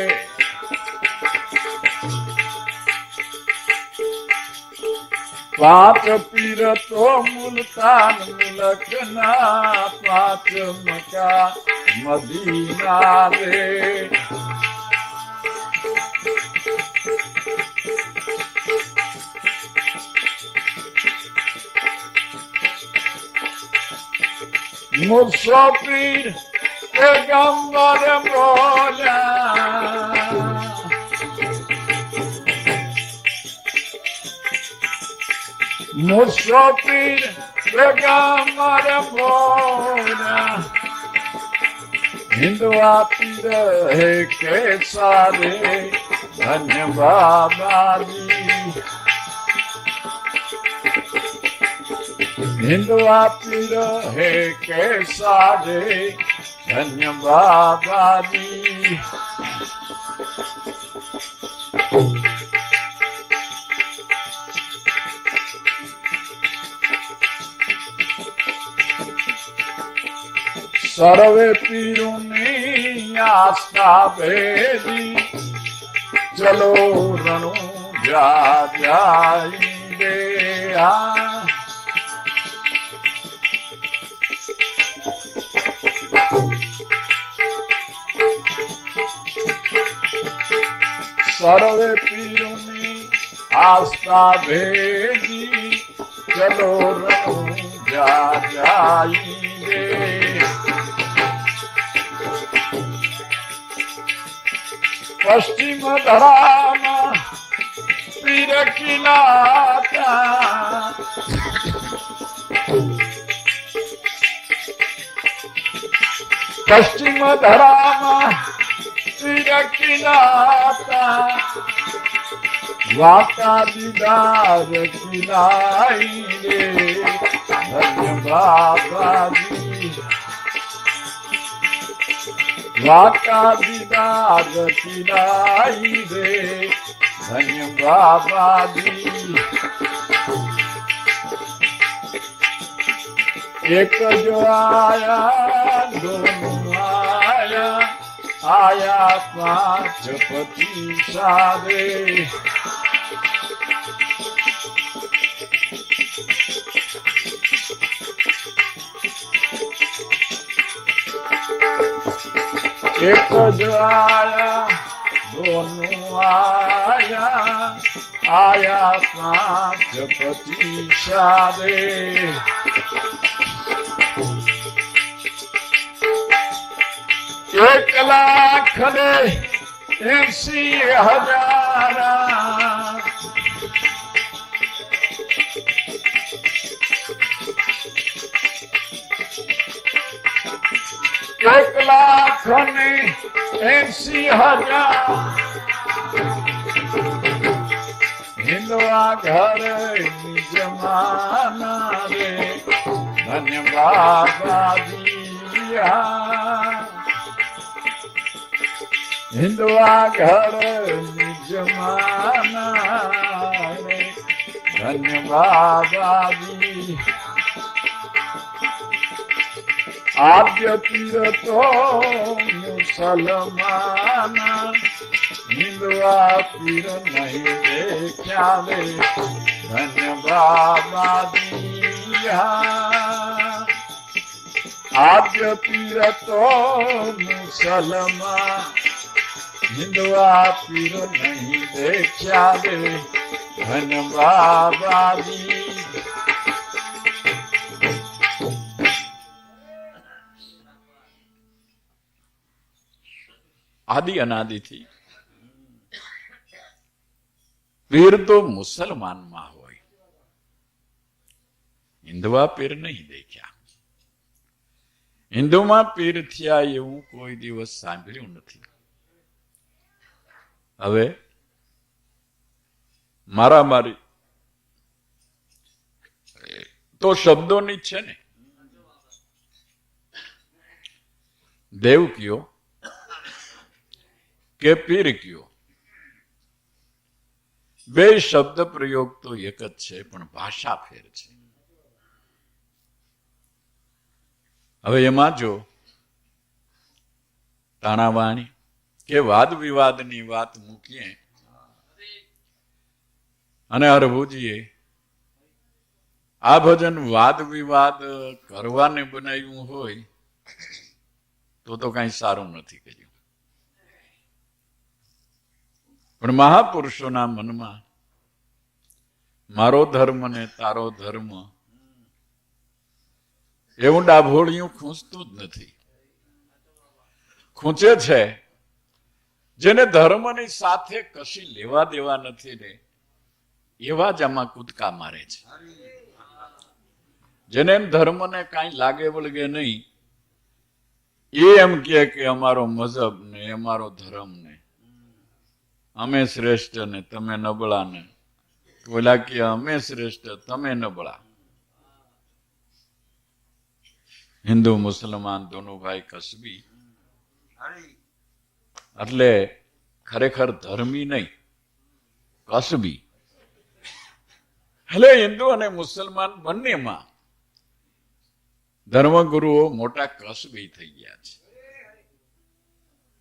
Speaker 2: પાંચ પીર તો મુલતાન મુલકના, પાંચ મકા મદીના દે. મુસાફિર પેગમ્બર બોલ્યા, મુસાફિર પેગમ્બર બોલ્યા, હિન્દુઆ પીર હે કેસા રે ધન્ય બાબાજી. હિન્દુઆ પીર હે કેસા રે ધન્ય બાબાજી. સર્વે પીરોની આસ્થા ભેદી, ચલો રણુ જાય દે. સર્વે પીરોની આસ્થા ભેદી, ચલો રણુ જાય દે. પશ્ચિમ ધરામાં પીર કિલાતા, પશ્ચિમ ધરામાં પીર કિલાતા, વાતા દીદાર કિલાઈ રે ધન્ય બાબાજી. વાતા દીદાર કિલાઈ રે ધન્ય બાબાજી. એક જો આયા, દોનું આયા, આયા પાંચ પતિ સાદે એક જ આયા દોનું આયા આયા પાંચ પતિ સાદે એક લાખ ને 80,000 એક લાખ ને 80,000 હિંદવા ઘર જમાના રે ધન્યવાદ બાબિયા હિંદવા ઘર જમાના રે ધન્યવાદ બાબી આદ્ય તીરતો મુસલમાન હિંદવા પીર નહીં દેખ્યા રે ધન્યવાદ બાબિયા આદ્ય તીરતો મુસલમાન હિંદવા પીર નહીં દેખ્યા રે ધન્યવાદ બાબી આદિ અનાદિથી પીર તો મુસલમાનમાં હોય, હિન્દવા પીર નહીં દેખ્યા. હિન્દુમાં પીર થયા એવું કોઈ દિવસ સાંભળ્યું નથી. હવે મારામારી તો શબ્દોની છે ને. દેવ કયો કે પીર કયો, બે શબ્દ પ્રયોગ તો એક જ છે, પણ ભાષા ફેર છે. હવે એમાં જો તાણાવાણી કે વાદ વિવાદની વાત મૂકીએ અને હરભુજીએ આ ભજન વાદ વિવાદ કરવાને બનાવ્યું હોય તો કઈ સારું નથી કર્યું. પણ મહાપુરુષોના મનમાં મારો ધર્મ ને તારો ધર્મ એવું ડાભોળિયું ખૂંચતું જ નથી. ખૂંચે છે જેને ધર્મની સાથે કશી લેવા દેવા નથી ને એવા જ આમાં કૂદકા મારે છે. જેને એમ ધર્મને કાંઈ લાગે વળગે નહીં એ એમ કહે કે અમારો મઝહબ ને અમારો ધર્મ ને અમે શ્રેષ્ઠ ને તમે નબળા ને, ઓલા કે અમે શ્રેષ્ઠ તમે નબળા. હિન્દુ મુસલમાન દોનો ભાઈ કસબી એટલે ખરેખર ધર્મી નહીં, કસબી. એટલે હિન્દુ અને મુસલમાન બંનેમાં ધર્મગુરુઓ મોટા કસબી થઈ ગયા છે.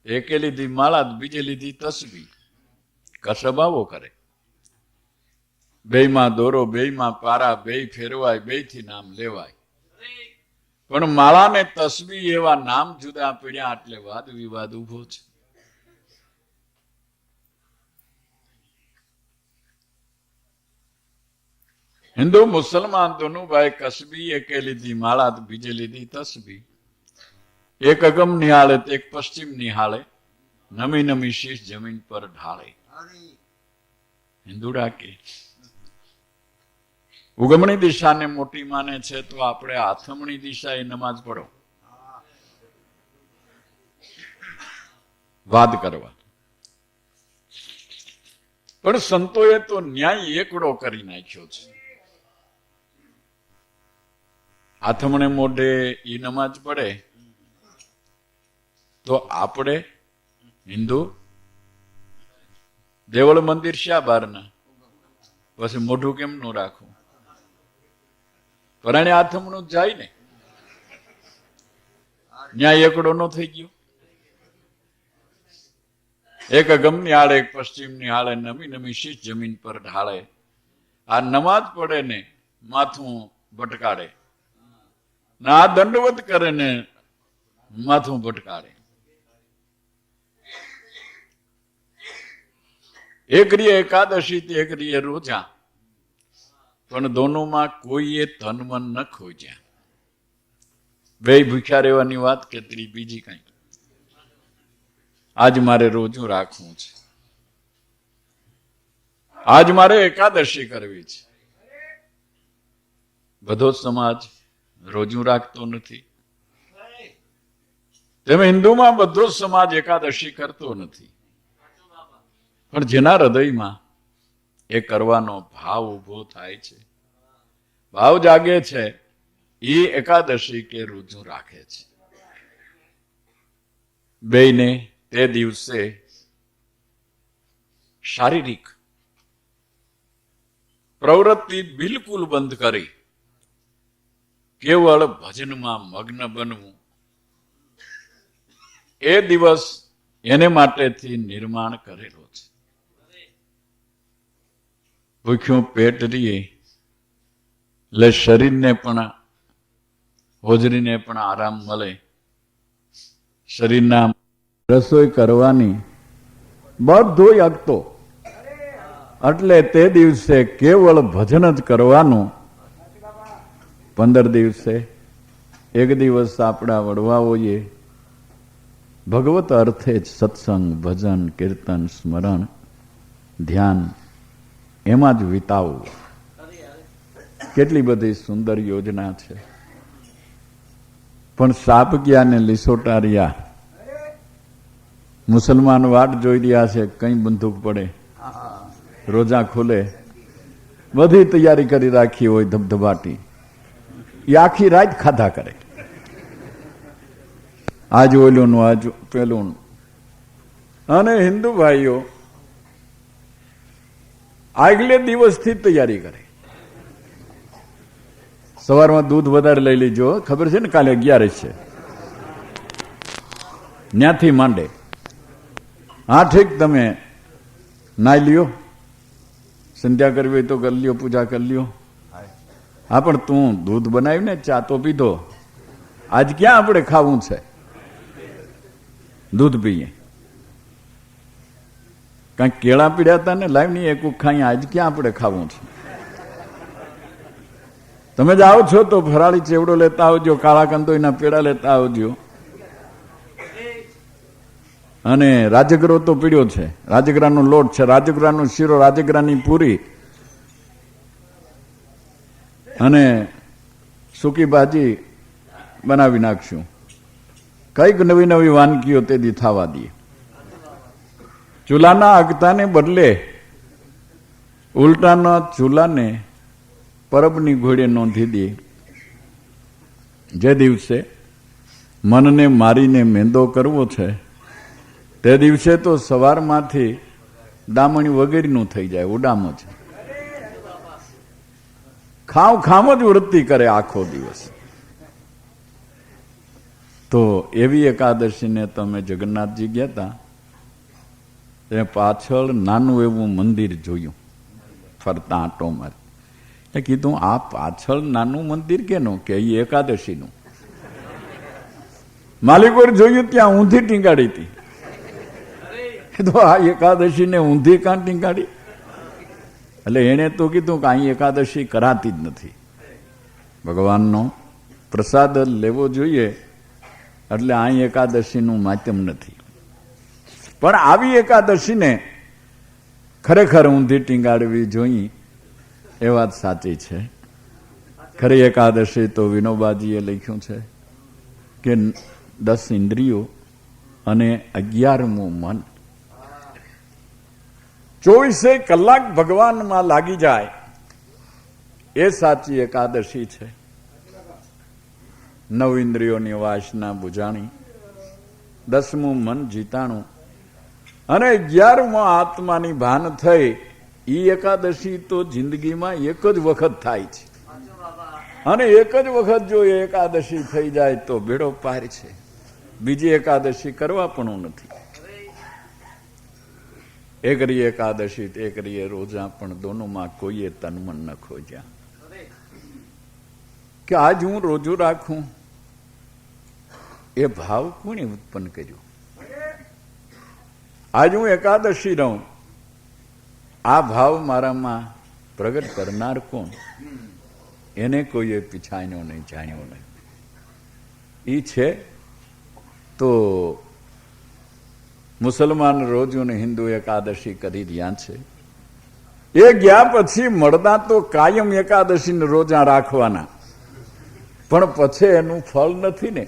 Speaker 2: એકે લીધી માળા, બીજે લીધી તસબી. કસબાવો કરે, બેયમાં દોરો, બેયમાં પારા, બેય ફેરવાય, બેયથી નામ લેવાય. પણ માળા ને તસબી એવા નામ જુદા પડ્યા એટલે વાદ વિવાદ ઉભો છે. હિન્દુ મુસલમાન દોનું ભાઈ કસબી, એકે લીધી માળા, બીજે લીધી તસબી. એક અગમ નિહાળે તો એક પશ્ચિમ નિહાળે, નમી નમી શીશ જમીન પર ઢાળે. હિન્દુડા કે ઉગમણી દિશાને મોટી માને છે તો આપણે આથમણી દિશા એ નમાજ પઢો, વાદ કરવા. પણ સંતોએ તો ન્યાય એકડો કરી નાખ્યો છે. આથમણે મોઢે એ નમાજ પડે તો આપણે હિન્દુ દેવળ મંદિર શા બારના, પછી મોઢું કેમ નું રાખવું? પરાણે આથમણું જાય ને, ન્યાય એકડો નો થઈ ગયો. એક અગમની આડે એક પશ્ચિમની આડે નમી નમી શીશ જમીન પર ઢાળે. આ નમાજ પડે ને માથું ભટકાડે, ના આ દંડવત કરે ને માથું ભટકાડે. એક રીએ એકાદશી તે એક રીએ રોજા, પણ દોનોમાં કોઈએ તન મન ન ખોજ્યા. બે ભૂખ્યા રહેવાની વાત કે બીજી કઈ. આજ મારે રોજું રાખવું છે, આજ મારે એકાદશી કરવી છે. બધો સમાજ રોજું રાખતો નથી. તેમ હિન્દુમાં બધો સમાજ એકાદશી કરતો નથી. પણ જેના હૃદયમાં એ કરવાનો ભાવ ઉભો થાય છે, ભાવ જાગે છે, એ એકાદશી કે રોજું રાખે છે. બેયને તે દિવસે શારીરિક પ્રવૃત્તિ બિલકુલ બંધ કરી કેવળ ભજનમાં મગ્ન બનવું, એ દિવસ એને માટેથી નિર્માણ કરેલો છે. ભૂખ્યું પેટ રહીએ એટલે શરીરને પણ હોજરીને પણ આરામ મળે. શરીરના રસોઈ કરવાની બધો અગતો, એટલે તે દિવસે કેવળ ભજન જ કરવાનું. 15 દિવસે એક દિવસ આપણા વડવાઓએ ભગવત અર્થે જ સત્સંગ, ભજન, કીર્તન, સ્મરણ, ધ્યાન એમાં જ વિતાવવું. કેટલી બધી સુંદર યોજના છે. પણ સાપ ગયા ને લીસોટા રહ્યા. મુસલમાન વાટ જોઈ રહ્યા છે, કઈ બંદૂક પડે, રોજા ખુલે, બધી તૈયારી કરી રાખી હોય ધબધબાટી. એ આખી રાત ખાધા કરે, આજ ઓલું નું આજ પેલું. અને હિન્દુ ભાઈઓ આગલે દિવસથી તૈયારી કરે. સવારમાં દૂધ વધારે લઈ લેજો, ખબર છે ને કાલે 11 છે, ત્યાંથી માંડે. હા ઠીક, તમે નાઈ લ્યો, સંધ્યા કરવી હોય તો કરી લ્યો, પૂજા કરી લ્યો. હા પણ તું દૂધ બનાવ્યું ને, ચા તો પીધો, આજ ક્યાં આપણે ખાવું છે? દૂધ પીએ. કઈક કેળા પીડ્યા હતા ને, લાવ નહીં એક ખાઈ, આજ ક્યાં આપણે ખાવું છે? તમે જાઓ છો તો ફરાળી ચેવડો લેતા આવજો, કાળા કંદોઈના પેડા લેતા આવજો. અને રાજગરો તો પીડ્યો છે, રાજગરાનો લોટ છે, રાજગરાનો શીરો, રાજગરાની પૂરી અને સૂકી ભાજી બનાવી નાખશું. કઈક નવી નવી વાનગીઓ તે દી થવા દઈએ. ચૂલાના અગતાને બદલે ઉલટાના ચૂલાને પરબની ઘોડે નોંધી દે. જે દિવસે મનને મારીને મેંદો કરવો છે, તે દિવસે તો સવારમાંથી દામણી વગેરેનું થઈ જાય, ઉડામ જ. ખામ જ વૃત્તિ કરે આખો દિવસ. તો એવી એકાદશીને તમે જગન્નાથજી ગયા હતા, તે પાછળ નાનું એવું મંદિર જોયું, ફરતા આંટો મારી. એ કીધું આ પાછળ નાનું મંદિર કેનું? કે એ એકાદશીનું. માલિકોર જોયું ત્યાં ઊંધી ટીંગાડી હતી. તો આ એકાદશીને ઊંધી કાં ટીંગાડી? એટલે એણે તો કીધું કે અહીં એકાદશી કરાતી જ નથી, ભગવાનનો પ્રસાદ લેવો જોઈએ, એટલે અહીં એકાદશીનું માધ્યમ નથી. પણ આવી એકાદશીને ખરેખર ઊંધી ટીંગાડવી જોઈએ, એ વાત સાચી છે. ખરી એકાદશી તો વિનોબાજીએ લખ્યું છે કે 10 ઇન્દ્રિયો અને 11મું મન, 24 કલાક ભગવાનમાં લાગી જાય, એ સાચી એકાદશી છે. 9 ઇન્દ્રિયોની વાસના બુજાણી, 10મું મન જીતાણું અને 11મો આત્માની ભાન થઈ. એ એકાદશી તો જિંદગીમાં એક જ વખત થાય છે, અને એક જ વખત જો એકાદશી થઈ જાય તો બેડો પાર છે. બીજી એકાદશી કરવા પણ નથી. એક રહી એકાદશી, એક રહી રોજા, પણ દોનોમાં કોઈએ તનમન ન ખોજ્યા. કે આજ હું રોજુ રાખું એ ભાવ કોણે ઉત્પન્ન કર્યો? આજ હું એકાદશી રહું આ ભાવ મારામાં પ્રગટ કરનાર કોણ? એને કોઈએ પીછાણ્યો નહીં, જાણ્યો નહીં. એ છે તો મુસલમાન રોજુ ને હિન્દુ એકાદશી કરી રહ્યા છે. એ ગયા પછી મળતા તો કાયમ એકાદશી રોજા રાખવાના, પણ પછી એનું ફળ નથી ને.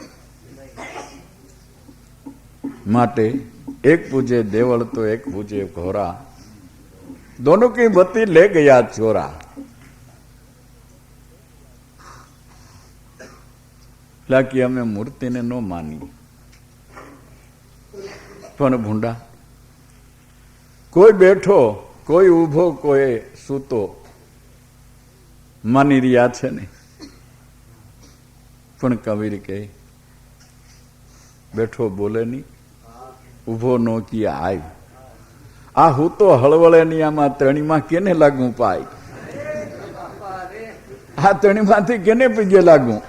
Speaker 2: માટે એક પૂજે દેવળ તો એક પૂજે ઘોરા, दोनों की बत्ती ले गया चोरा. લાકી અમે મૂર્તિને ન માની, પણ ભૂંડા કોઈ બેઠો, કોઈ ઊભો, કોઈ સૂતો માની રહ્યા છે ને. પણ કબીર કહે બેઠો બોલે નહીં, ઊભો નો કિયા આય. આ હું તો હળવળે ની આમાં ત્રણીમાં કેને લાગું પાય? આ ત્રણીમાંથી કેને પીગે લાગું?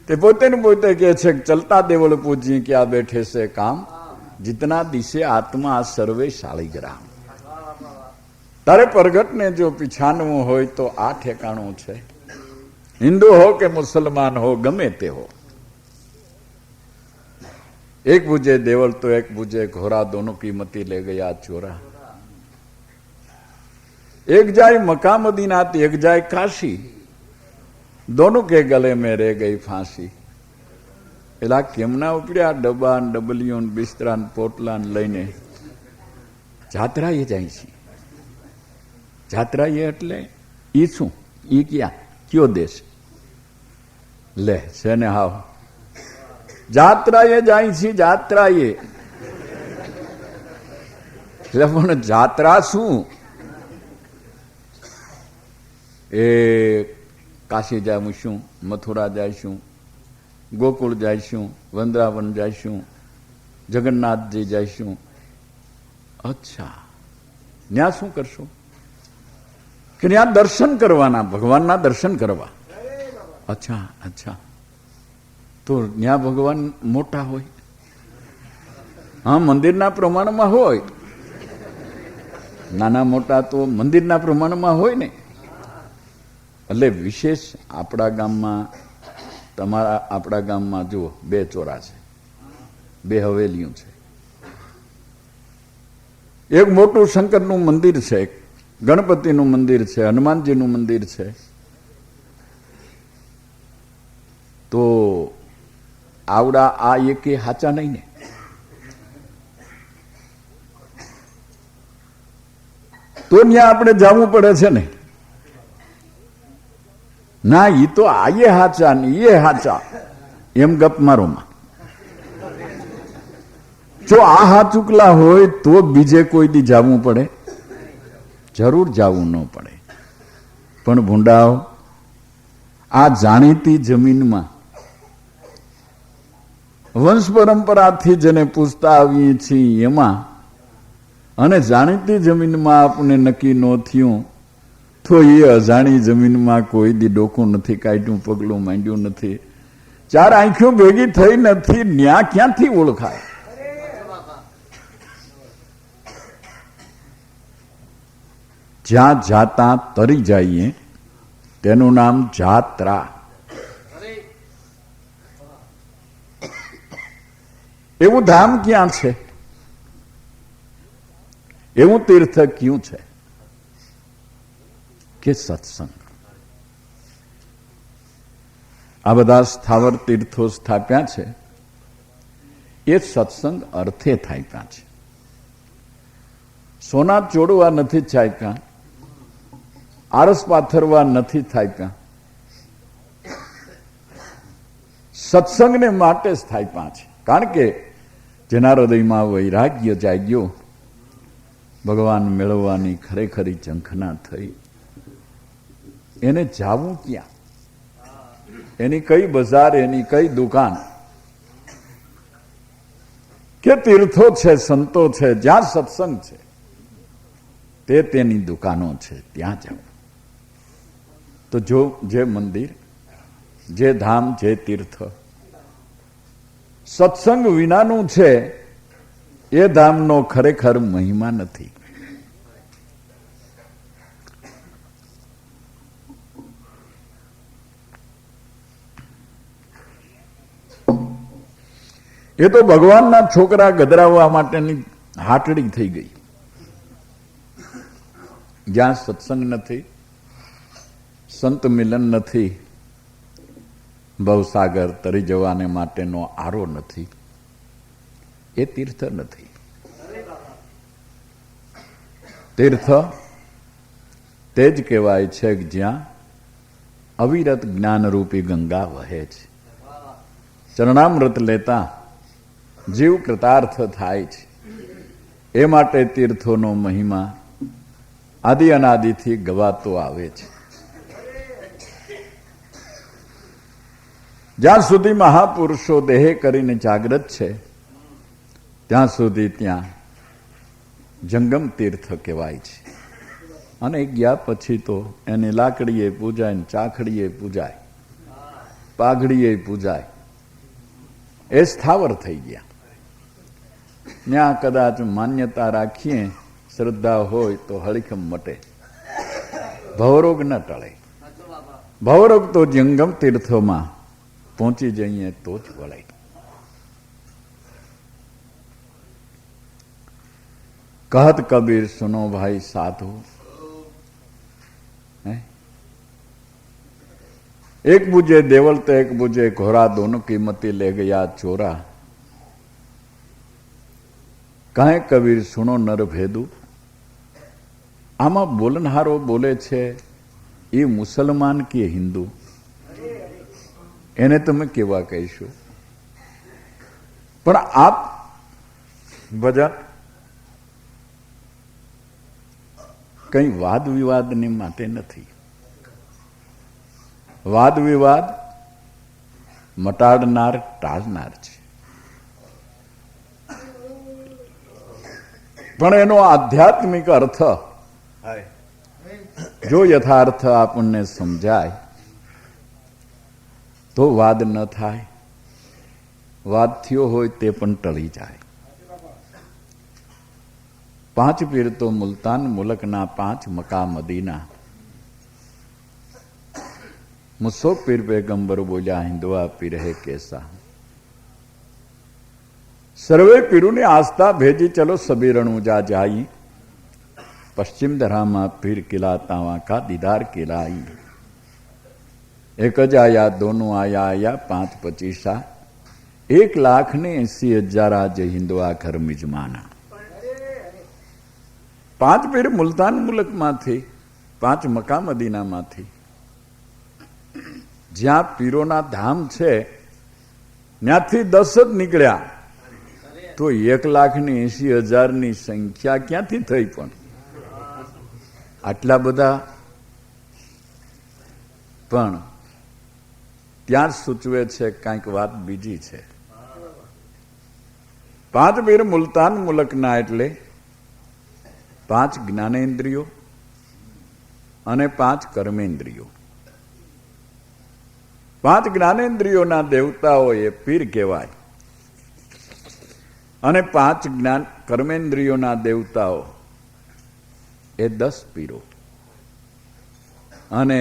Speaker 2: તે પોતે ને પોતે કહે છે ચલતા દેવળ પૂજી ક્યાં બેઠે છે કામ, જીતના દિશે આત્મા આ સર્વે શાળીગ્રામ. તારે પ્રગટને જો પીછાનવું હોય તો આ ઠેકાણું છે. હિન્દુ હો કે મુસલમાન હો, ગમે તે હો. एक बुझे देवल तो एक बुझे घोरा, दोनों की मती ले गया चोरा. एक जाए मक्का मदीना, एक जाए काशी, दोनों के गले में रह गई फांसी. एला केमना उपड्या डब्बा डबलियों बिस्तरा पोटला लईने जात्रा ये जाय छे. जात्रा ये એટલે ઈ શું? ઈ ક્યાં? કયો દેશ? લે છે ને હાવ જાત્રાએ જાય છે. જાત્રાએ એટલે પણ જાત્રા શું? એ કાશી જઈશું, મથુરા જઈશું, ગોકુળ જઈશું, વૃંદાવન જઈશું, જગન્નાથજી જઈશું. અચ્છા, ત્યાં શું કરશું? કે ત્યાં દર્શન કરવાના, ભગવાનના દર્શન કરવા. અચ્છા અચ્છા, તો ત્યાં ભગવાન મોટા હોય? હા, મંદિરના પ્રમાણમાં હોય. નાના મોટા તો મંદિરના પ્રમાણમાં હોય ને. એટલે વિશેષ આપણા ગામમાં, આપણા ગામમાં જુઓ, 2 ચોરા છે, 2 હવેલીઓ છે. એક મોટું શંકરનું મંદિર છે, ગણપતિનું મંદિર છે, હનુમાનજીનું મંદિર છે. તો આવડા આ એકે હાચા નહીં ને. તો ત્યાં આપણે જવું પડે છે ને. ના, ઈ તો આયે હાચા ને એ હાચા એમ ગપ મારોમાં. જો આ હાચુકલા હોય તો બીજે કોઈ દી જવું પડે? જરૂર જવું ન પડે. પણ ભૂંડાઓ, આ જાણીતી જમીનમાં વંશ પરંપરાથી જેને પૂછતા આવીએ છીએ એમાં, અને જાણીતી જમીનમાં આપણે નક્કી ન થયું તો એ અજાણી જમીનમાં કોઈ દી ડોકું નથી કાઢ્યું, પગલું માંડ્યું નથી, 4 આંખો ભેગી થઈ નથી, ન્યા ક્યાંથી ઓળખાય? જ્યાં જાતા તરી જઈએ તેનું નામ જાત્રા. એવું ધામ ક્યાં છે? એવું તીર્થ ક્યું છે? કે સત્સંગ. આ બધા સ્થાવર તીર્થો સ્થાપ્યા છે એ સત્સંગ અર્થે થાપ્યા છે. સોના ચોડવા નથી છાપ્યા, આરસ પાથરવા નથી થાપ્યા, સત્સંગને માટે જ થાપ્યા છે. કારણ કે જેના હૃદયમાં વૈરાગ્ય જાગ્યો, ભગવાન મેળવવાની ખરેખરી ઝંખના થઈ, એને જાવું ક્યાં? એની કઈ બજાર, એની કઈ દુકાન?
Speaker 3: કે તીર્થો છે, સંતો છે, જ્યાં સત્સંગ છે તે તેની દુકાનો છે, ત્યાં જાઓ. તો જો જે મંદિર, જે ધામ, જે તીર્થ સત્સંગ વિનાનું છે એ ધામનો ખરેખર મહિમા નથી. એ તો ભગવાનના છોકરા ગધરાવવા માટેની હાટડી થઈ ગઈ. જ્યાં સત્સંગ નથી, સંત મિલન નથી, ભવસાગર તરી જવાને માટેનો આરો નથી, એ તીર્થ નથી. તીર્થ તે જ કહેવાય છે કે જ્યાં અવિરત જ્ઞાનરૂપી ગંગા વહે છે. ચરણામૃત લેતા જીવ કૃતાર્થ થાય છે. એ માટે તીર્થોનો મહિમા આદિ અનાદિથી ગવાતો આવે છે. જ્યાં સુધી મહાપુરુષો દેહ કરીને જાગ્રત છે ત્યાં સુધી ત્યાં જંગમ તીર્થ કહેવાય છે. અને ગયા પછી તો એની લાકડીએ પૂજાય, ચાખડીએ પૂજાય, પાઘડીએ પૂજાય, એ સ્થાવર થઈ ગયા. ત્યાં કદાચ માન્યતા રાખીએ, શ્રદ્ધા હોય તો હળીખમ મટે, ભવરોગ ન ટળે. ભવરોગ તો જંગમ તીર્થોમાં પહોંચી જઈએ તો જ વળે. कहत कबीर सुनो भाई साधु, एक बुझे देवल तो एक बुझे घोड़ा, दोनों की मती ले गया चोरा. कहे कबीर सुनो नर भेदू. આમાં બોલનહારો બોલે છે એ મુસલમાન કે હિન્દુ, એને તમે કેવા કહીશું? પણ આપ ભજન કઈ વાદ વિવાદને માટે નથી. વાદ વિવાદ મટાડનાર, ટાળનાર છે. પણ એનો આધ્યાત્મિક અર્થ જો યથાર્થ આપણને સમજાય તો વાદ ન થાય. વાદ થયો હોય તે પણ ટળી જાય. 5 પીર તો મુલતાન મુલકના, 5 મકા મદીના. મુસો પીર પેગંબર બોલ્યા હિન્દુઆ પીર હે કેસા. સર્વે પીરોને આસ્થા ભેજી, ચલો સબી રણુજા જાઈ. પશ્ચિમ ધરામાં પીર કિલા તાવા કા દીદાર કિલાઈ. એક જ આયા, દોનું આયા, 5 25, 1,80,000 આજ હિન્દુઆ ઘર મિજમાના. 5 પીર મુલતાન મુલકમાંથી, 5 મકા મદીનામાંથી, જ્યાં પીરોના ધામ છે ત્યાંથી 10 જ નીકળ્યા તો 1,80,000 સંખ્યા ક્યાંથી થઈ? પણ આટલા બધા પણ ત્યાં સૂચવે છે કંઈક વાત બીજી છે. 5 પીર મુલતાન મુલકના એટલે 5 જ્ઞાનેન્દ્રિયો અને 5 કર્મેન્દ્રિયો. 5 જ્ઞાનેન્દ્રિયોના દેવતાઓ એ પીર કહેવાય અને 5 કર્મેન્દ્રિયોના દેવતાઓ એ 10 પીરો. અને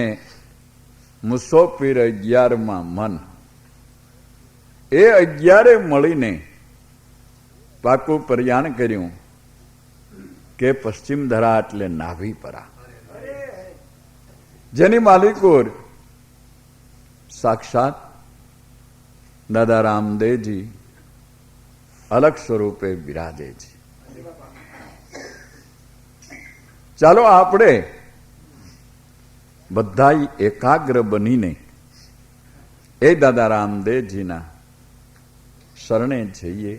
Speaker 3: મુસો પીર 11માં મન. એ 11 મળીને પાકું પ્રયાણ કર્યું કે પશ્ચિમ ધરા એટલે નાભીપરા, જેની માલિકોર સાક્ષાત દાદા રામદેવજી અલગ સ્વરૂપે બિરાજે છે. ચાલો આપણે બધા એકાગ્ર બનીને એ દાદા રામદેવજીના શરણે જઈએ,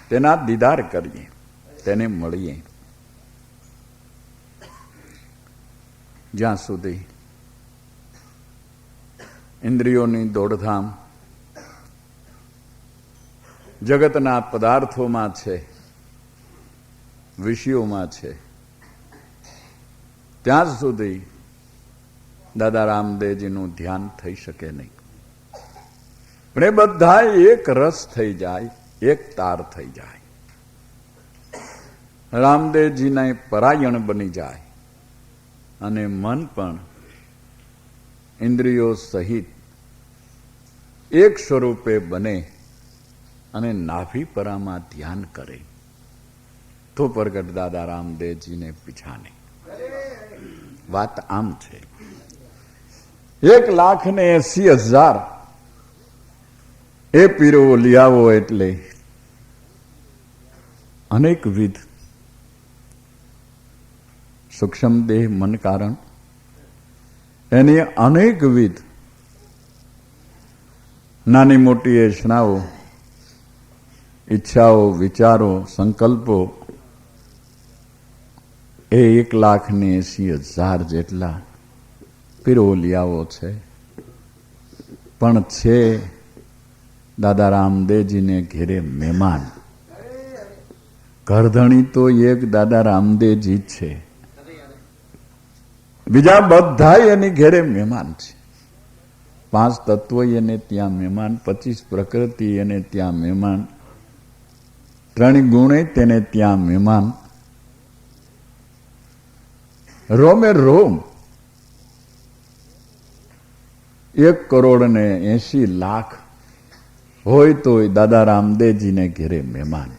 Speaker 3: તેના દીદાર કરીએ, તેને મળીએ. જ્યાં સુધી ઇન્દ્રિયોની દોડધામ, જગતના પદાર્થોમાં છે, વિષયોમાં છે, ત્યાં સુધી દાદા રામદેવજીનું ધ્યાન થઈ શકે નહીં. પણ એ બધા એક રસ થઈ જાય, એક તાર થઈ જાય, રામદેવજીના પરાયણ બની જાય અને મન પણ ઇન્દ્રિયો સહિત એક સ્વરૂપે બને અને નાભીપરામાં ધ્યાન કરે તો પ્રગટ દાદા રામદેવજીને પીછાને. વાત આમ છે. 1,80,000 એ પીરો લિયાવો એટલે અનેકવિધ સૂક્ષ્મ દેહ મન કારણ એની અનેકવિધ નાની મોટી એષણાઓ, ઈચ્છાઓ, વિચારો, સંકલ્પો એ 1,80,000 જેટલા પીરોલિયાઓ છે. પણ છે દાદા રામદેવજીને ઘેરે મહેમાન. ઘરધણી તો એક દાદા રામદેવજી જ છે, બીજા બધા એની ઘેરે મહેમાન છે. 5 તત્વો એને ત્યાં મહેમાન, 25 પ્રકૃતિ એને ત્યાં મહેમાન, 3 ગુણે તેને ત્યાં મહેમાન. રોમે રોમ 1,80,00,000 હોય તોય દાદા રામદેવજીને ઘેરે મહેમાન.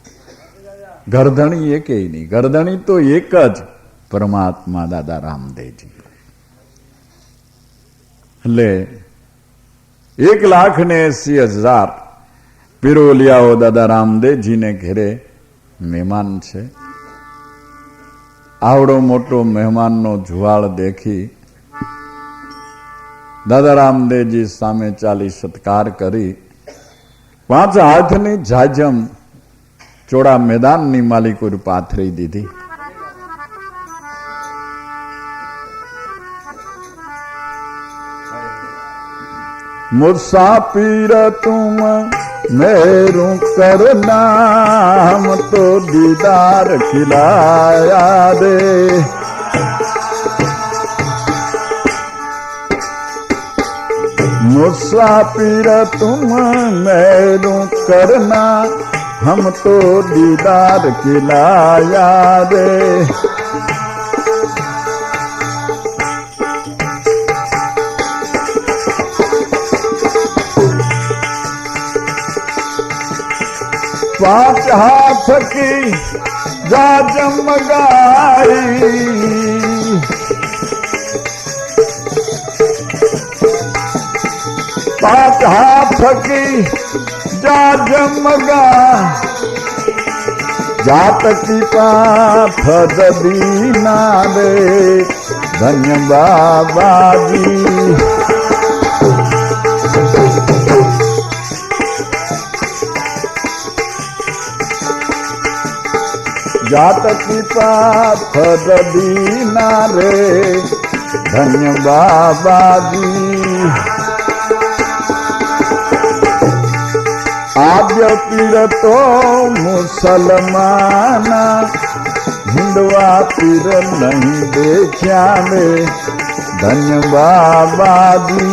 Speaker 3: ઘરધણી એકેય નહીં. ઘરધણી તો એક જ પરમાત્મા દાદા રામદેવજી. એટલે 1,80,000 પીરોલિયાઓ દાદા રામદેવજીને ઘેરે મહેમાન છે. આવડો મોટો મહેમાનનો જુવાળ દેખી દાદા રામદેવજી સામે ચાલી સત્કાર કરી 5 હાથની જાજમ ચોડા મેદાનની માલિકુર પાથરી દીધી. મુસાફિર તુમ મેરું કરના, હમ તો દીદાર ખિલાયા દે. मुसाफिर तुम मैरूं करना, हम तो दीदार खिलाया दे. पांच हाथ की जाजम गाई, पांच हाथ की जाजमगा, जात की पाथ दीना दे. धन्य बाबाजी जात की पाथ दीना रे. धन्य बाबाजी आद्य पीर तो मुसलमाना, हिंदवा पीर नहीं देखा में. धन्य बाबाजी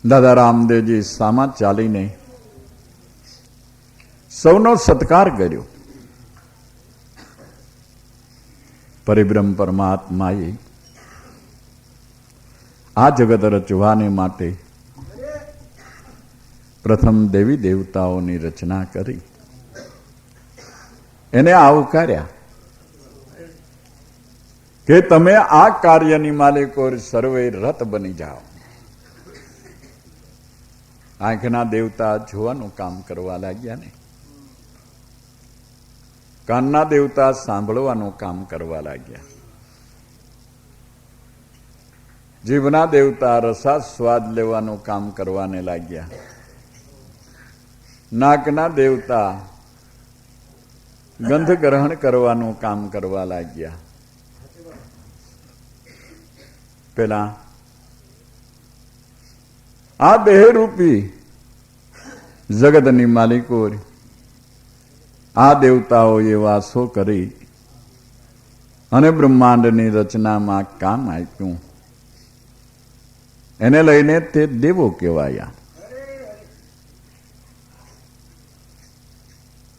Speaker 3: દાદા રામદેવજી સામા ચાલીને સૌનો સત્કાર કર્યો. પરિબ્રહ્મ પરમાત્માએ આ જગત રચવાને માટે પ્રથમ દેવી દેવતાઓની રચના કરી, એને આવકાર્યા કે તમે આ કાર્યની માલિકો સર્વે રત બની જાઓ. આંખના દેવતા જોવાનું કામ કરવા લાગ્યા ને, કાનના દેવતા સાંભળવાનું કામ કરવા લાગ્યા, જીભના દેવતા રસાસ્વાદ લેવાનું કામ કરવાને લાગ્યા, નાકના દેવતા ગંધ ગ્રહણ કરવાનું કામ કરવા લાગ્યા, પેલા આ દેહરૂપી જગતની માલિકો આ દેવતાઓએ વાસો કરી અને બ્રહ્માંડની રચનામાં કામ આપ્યું. એને લઈને તે દેવો કહેવાયા.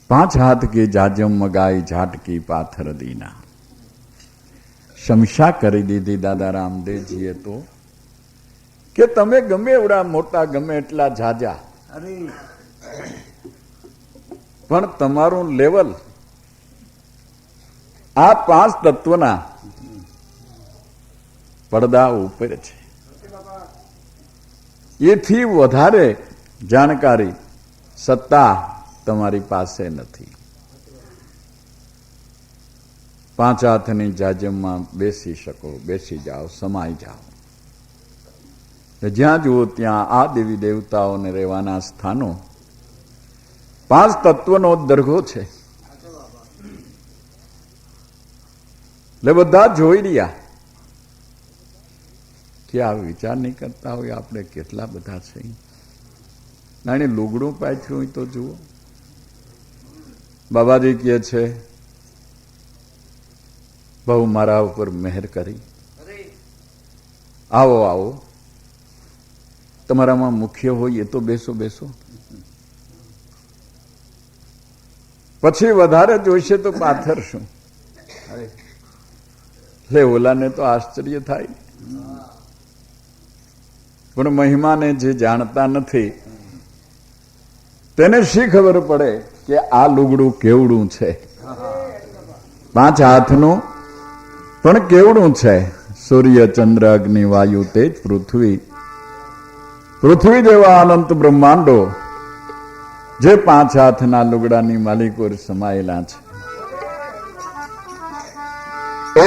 Speaker 3: 5 હાથ કી જાજમ મગાઈ ઝાટકી પાથર દીના. શમશા કરી દીધી દાદા રામદેવજીએ તો કે તમે ગમે એવડા મોટા ગમે એટલા જાજા, પણ તમારું લેવલ આ 5 તત્વના પડદા ઉપર છે. એથી વધારે જાણકારી સત્તા તમારી પાસે નથી. 5 હાથની જાજમમાં બેસી શકો, બેસી જાઓ, સમાઈ જાઓ. જ્યાં જુઓ ત્યાં આ દેવી દેવતાઓને રહેવાના સ્થાનો 5 તત્વનો દરઘો છે. એટલે બધા જોઈ રહ્યા કે આ વિચાર નહીં કરતા હોય આપણે કેટલા બધા છે. નાની લુગડું પાથર્યું હોય તો જુઓ. બાબાજી કહે છે બહુ મારા ઉપર મહેર કરી, આવો આવો, તમારામાં મુખ્ય હોય એ તો બેસો બેસો, પછી વધારે જોઈશે તો પાથરશું. એટલે ઓલાને તો આશ્ચર્ય થાય, પણ મહિમાને જે જાણતા નથી તેને શી ખબર પડે કે આ લુગડું કેવડું છે. 5 હાથનું પણ કેવડું છે. સૂર્ય ચંદ્ર અગ્નિ વાયુ તેજ પૃથ્વી, પૃથ્વી જેવા અનંત બ્રહ્માંડો જે 5 હાથના લુગડાની માલિકો સમાયેલા છે.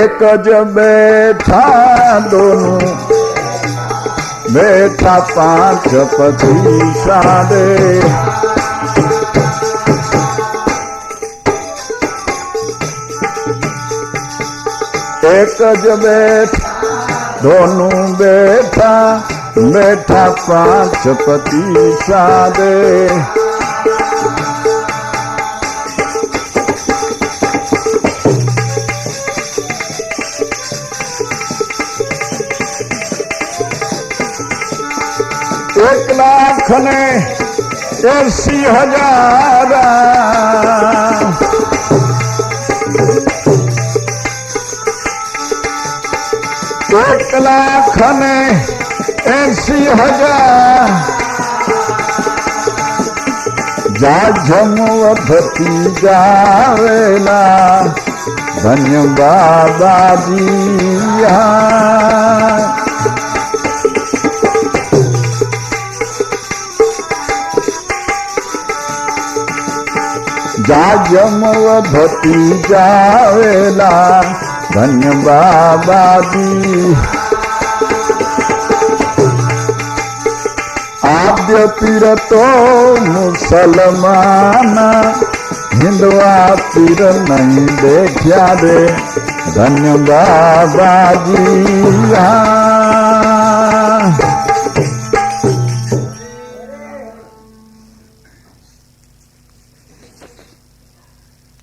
Speaker 3: એક જ બેઠા દોનું બેઠા 5 પછી સાડે. એક જ બેઠા દોનું બેઠા બેઠા 5 પતિ સાડે. એક લાખ ને 80,000 1 લાખ ને 80,000 જાજમ વધતી જાવેલા ધન્ય બાબાજી. જાજમ વધતી જાવેલા ધન્ય બાબાજી. આદ્ય પીર તો મુસલમાન, હિન્દવા પીર નહીં દેખ્યા રે ધન્ય બાબાજી.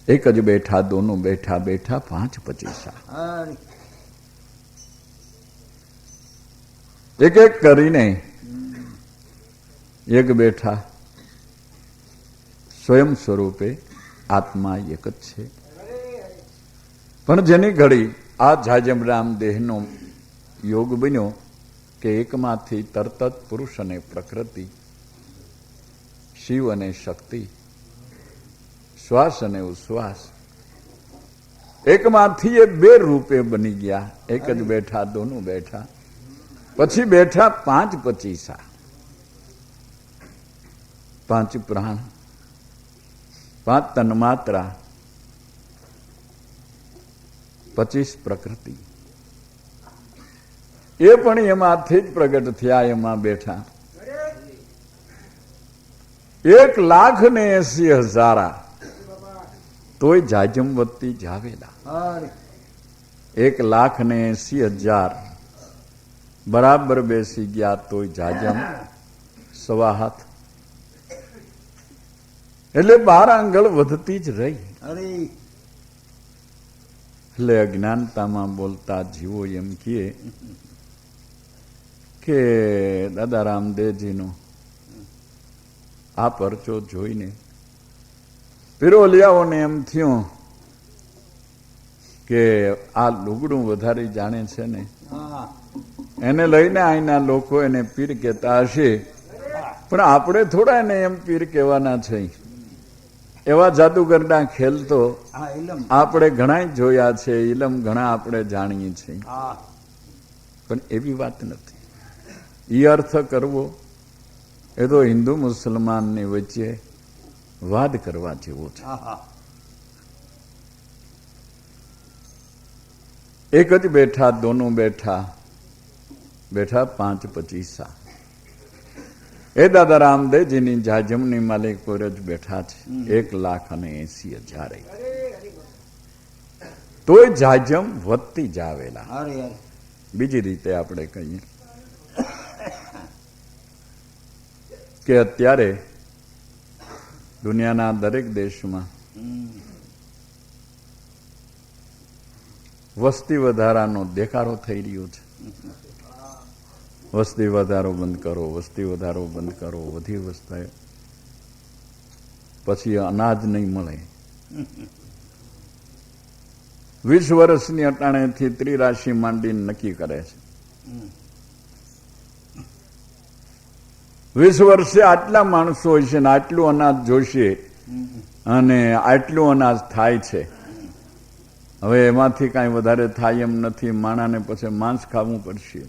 Speaker 3: એક જ બેઠા દોનું બેઠા બેઠા 5 પચીસા. એક એક કરીને એક બેઠા સ્વયં સ્વરૂપે આત્મા એક જ છે. પણ જેની ઘડી આ જાજમરામ દેહનો યોગ બન્યો કે એકમાંથી તરત જ પુરુષ અને પ્રકૃતિ, શિવ અને શક્તિ, શ્વાસ અને ઉશ્વાસ એકમાંથી એ 2 રૂપે બની ગયા. એક જ બેઠા દોનું બેઠા, પછી બેઠા 5 પચીસા. 5 પ્રાણ, 5 તન્માત્રા, 25 પ્રકૃતિ. એ પણ એમાંથી જ પ્રગટ થયા, એમાં બેઠા. 1,80,000 તોય જાજમ વધતી જાવેલા. 1,80,000 બરાબર બેસી ગયા તોય જાજમ 1.25 હાથ, એટલે 12 આંગળ વધતી જ રહી.
Speaker 4: અરે
Speaker 3: એટલે અજ્ઞાનતામાં બોલતા જીવો એમ કહે કે દાદા રામદેવજીનો આ પરચો જોઈને પિરોલિયાઓને એમ થયું કે આ લુગડું વધારે જાણે છે ને,
Speaker 4: હા
Speaker 3: એને લઈને અહીંના લોકો એને પીર કહેતા હશે, પણ આપણે થોડા એને એમ પીર કહેવાના છે. એવા જાદુગરના ખેલ તો
Speaker 4: હા ઇલમ
Speaker 3: આપણે ઘણા જોયા છે, ઇલમ ઘણા આપણે જાણીએ છીએ,
Speaker 4: હા
Speaker 3: પણ એવી વાત નથી. એ અર્થ કરવો એ તો હિન્દુ મુસલમાનની વચ્ચે વાદ કરવા જેવો છે.
Speaker 4: હા હા
Speaker 3: એક જ બેઠા, દોનું બેઠા, બેઠા 5-25. એ દાદા રામદેવજીની જાજમની માલિક પર જ બેઠા છે, 1,80,000. તોય જાજમ વધતી જાવેલા.
Speaker 4: અરે અરે
Speaker 3: બીજી રીતે આપણે કહીએ કે અત્યારે દુનિયાના દરેક દેશમાં વસ્તી વધારાનો દેખાડો થઈ રહ્યો છે. વસ્તી વધારો બંધ કરો, વસ્તી વધારો બંધ કરો, વધી વસ્તી પછી અનાજ નહીં મળે. 20 વર્ષની અટાણેથી ત્રિરાશિ માંડીને નક્કી કરે છે. 20 વર્ષે આટલા માણસો હોય છે ને આટલું અનાજ જોશે અને આટલું અનાજ થાય છે. હવે એમાંથી કાંઈ વધારે થાય એમ નથી. માણાને પછી માંસ ખાવું પડશે,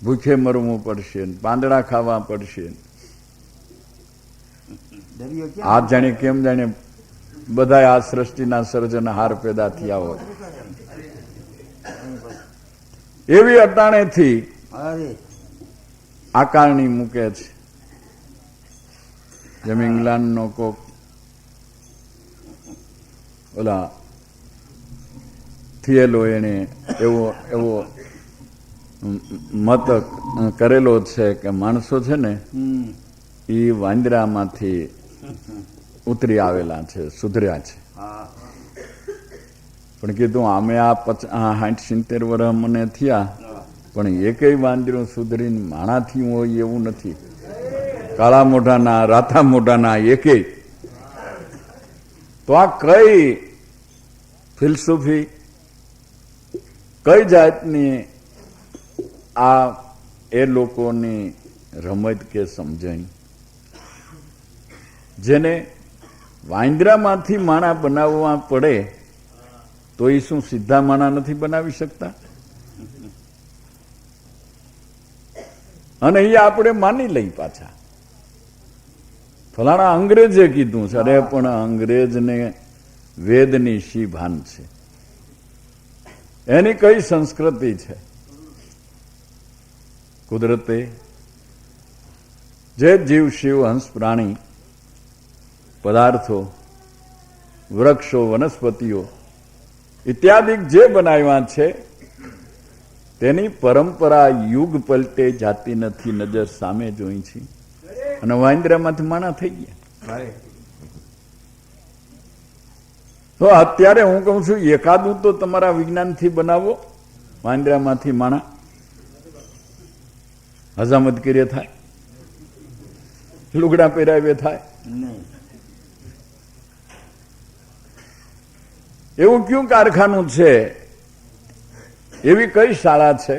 Speaker 3: ભૂખે મરવું પડશે, પાંદડા ખાવા પડશે.
Speaker 4: દરિયો
Speaker 3: આ
Speaker 4: ક્યાં
Speaker 3: જાણે કેમ જાણે બધા આ સૃષ્ટિના સર્જનહાર પેદા થયા હોય એવી અટાણેથી
Speaker 4: અરે
Speaker 3: આકારણી મૂકે છે. જેમ ઇંગ્લેન્ડનો કોક ઓલા થયેલો એને એવો એવો મત કરેલો છે કે માણસો છે ને એ વાંદરામાંથી ઉતરી આવેલા છે, સુધર્યા છે.
Speaker 4: હા
Speaker 3: પણ કીધું અમે આ 60-70 વર્ષ મને થયા, પણ એકેય વાંદરું સુધરીને માણાથી હોય એવું નથી. કાળા મોઢાના, રાથા મોઢાના એકેય. તો આ કઈ ફિલસૂફી, કઈ જાતની આ એ લોકોની રમત કે સમજણ, જેને વાંદરામાંથી માણા બનાવવા પડે તો એ શું સીધા માણા નથી બનાવી શકતા? અને એ આપણે માની લઈ પાછા. ફલાણા અંગ્રેજે કીધું છે. અરે પણ અંગ્રેજને વેદની શી ભાન છે? એની કઈ સંસ્કૃતિ છે? કુદરતે જે જીવ, શિવ, હંસ, પ્રાણી, પદાર્થો, વૃક્ષો, વનસ્પતિઓ ઇત્યાદિ જે બનાવ્યા છે તેની પરંપરા યુગ પલટે જાતી નથી. નજર સામે જોઈ છે અને વાંદરામાંથી માણા થઈ ગયા. તો અત્યારે હું કહું છું એકાદું તો તમારા વિજ્ઞાનથી બનાવો, વાંદરામાંથી માણા હજામત કરીએ થાય, લુગડા પહેરાવે થાય.
Speaker 4: નહીં
Speaker 3: એવું કયું કારખાનું છે, એવી કઈ શાળા છે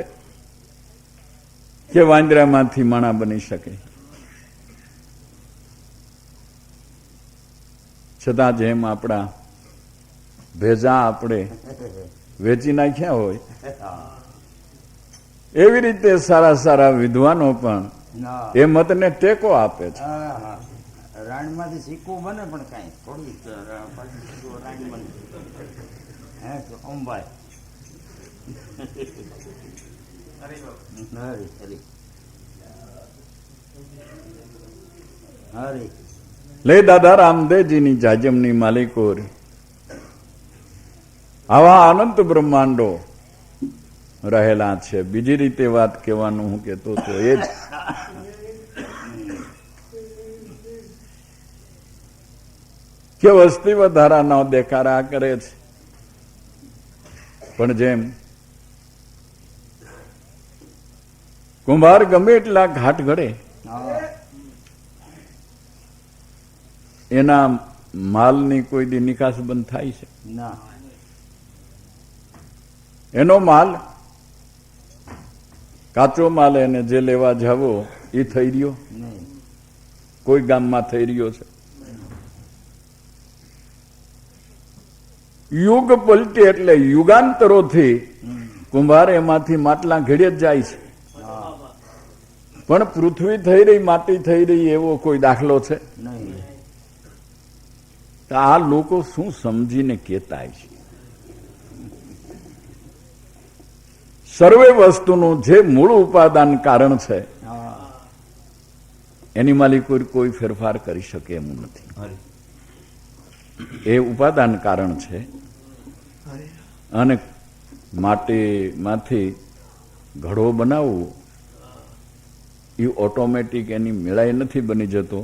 Speaker 3: કે વાંદરામાંથી માણા બની શકે? છતાં જેમ આપણા ભેજા આપણે વેચી નાખ્યા હોય એવી રીતે સારા સારા વિદ્વાનો પણ
Speaker 4: ના
Speaker 3: એ મતને ટેકો આપે છે.
Speaker 4: હા હા રાણીમાંથી સિક્કો બને પણ કાંઈ થોડી રાણી બને. હે તો અંબાઈ હરી હરી હરી
Speaker 3: લે દાદા રામદેવજીની જાજમની માલિકો આવા અનંત બ્રહ્માંડો રહેલા છે. બીજી રીતે વાત કહેવાનું હું કહેતો તો એ જ કે વસ્તી વધારાનો દેખાડા કરે છે, પણ જેમ કુંભાર ગમે એટલા ઘાટ ઘડે
Speaker 4: હા
Speaker 3: એના માલની કોઈ દી નિકાસ બંધ થાય છે?
Speaker 4: ના
Speaker 3: એનો માલ કાચો માલ એને જે લેવા જાવો એ થઈ રહ્યો?
Speaker 4: નહીં
Speaker 3: કોઈ ગામમાં થઈ રહ્યો છે? યુગ પલટે એટલે યુગાંતરોથી કુંભાર એમાંથી માટલા ઘડે જ જાય છે, પણ પૃથ્વી થઈ રહી, માટી થઈ રહી એવો કોઈ દાખલો છે?
Speaker 4: નહીં
Speaker 3: તો આ લોકો શું સમજીને કહેતા છે? સર્વે વસ્તુનું જે મૂળ ઉપાદાન કારણ છે
Speaker 4: હા
Speaker 3: એની માલિક કોઈ ફેરફાર કરી શકે એમ નથી. એ ઉપાદાન કારણ છે અને માટીમાંથી ઘડો બનાવવો એ ઓટોમેટિક એની મેળાએ નથી બની જતો,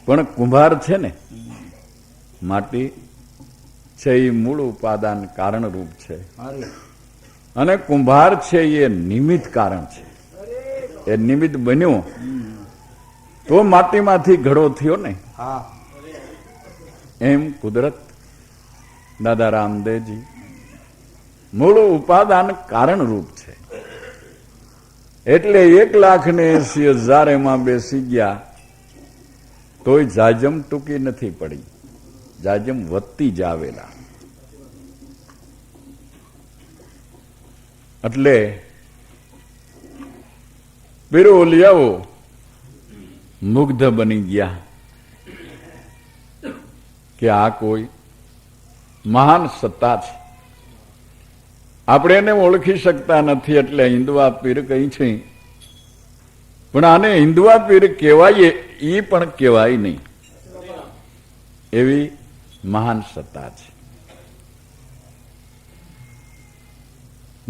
Speaker 3: પણ કુંભાર છે ને માટી છે એ મૂળ ઉપાદાન કારણરૂપ છે
Speaker 4: અરે
Speaker 3: અને કુંભાર છે એ નિમિત્ત કારણ છે. એ નિમિત્ત બન્યો તો માટીમાંથી ઘડો થયો ને.
Speaker 4: હા
Speaker 3: એમ કુદરત દાદા રામદેવજી મૂળ ઉપાદાન કારણરૂપ છે. એટલે 1,80,000 એમાં બેસી ગયા તોય જાજમ ટૂંકી નથી પડી, જાજમ વધતી જ આવેલા. એટલે પીરોલિયાઓ મુગ્ધ બની ગયા કે આ કોઈ મહાન સત્તા છે. આપણે એને ઓળખી શકતા નથી એટલે હિન્દવા પીર કહી છે, પણ આને હિન્દવા પીર કહેવાય એ પણ કહેવાય નહીં એવી મહાન સત્તા છે.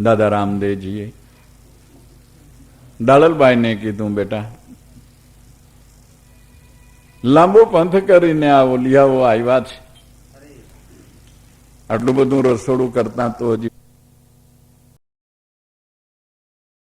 Speaker 3: દાદા રામદેવજીએ દાડલબાઈને કીધું, બેટા લાંબો પંથ કરીને આ ઓલિયાઓ આવ્યા છે, આટલું બધું રસોડું કરતા તો હજી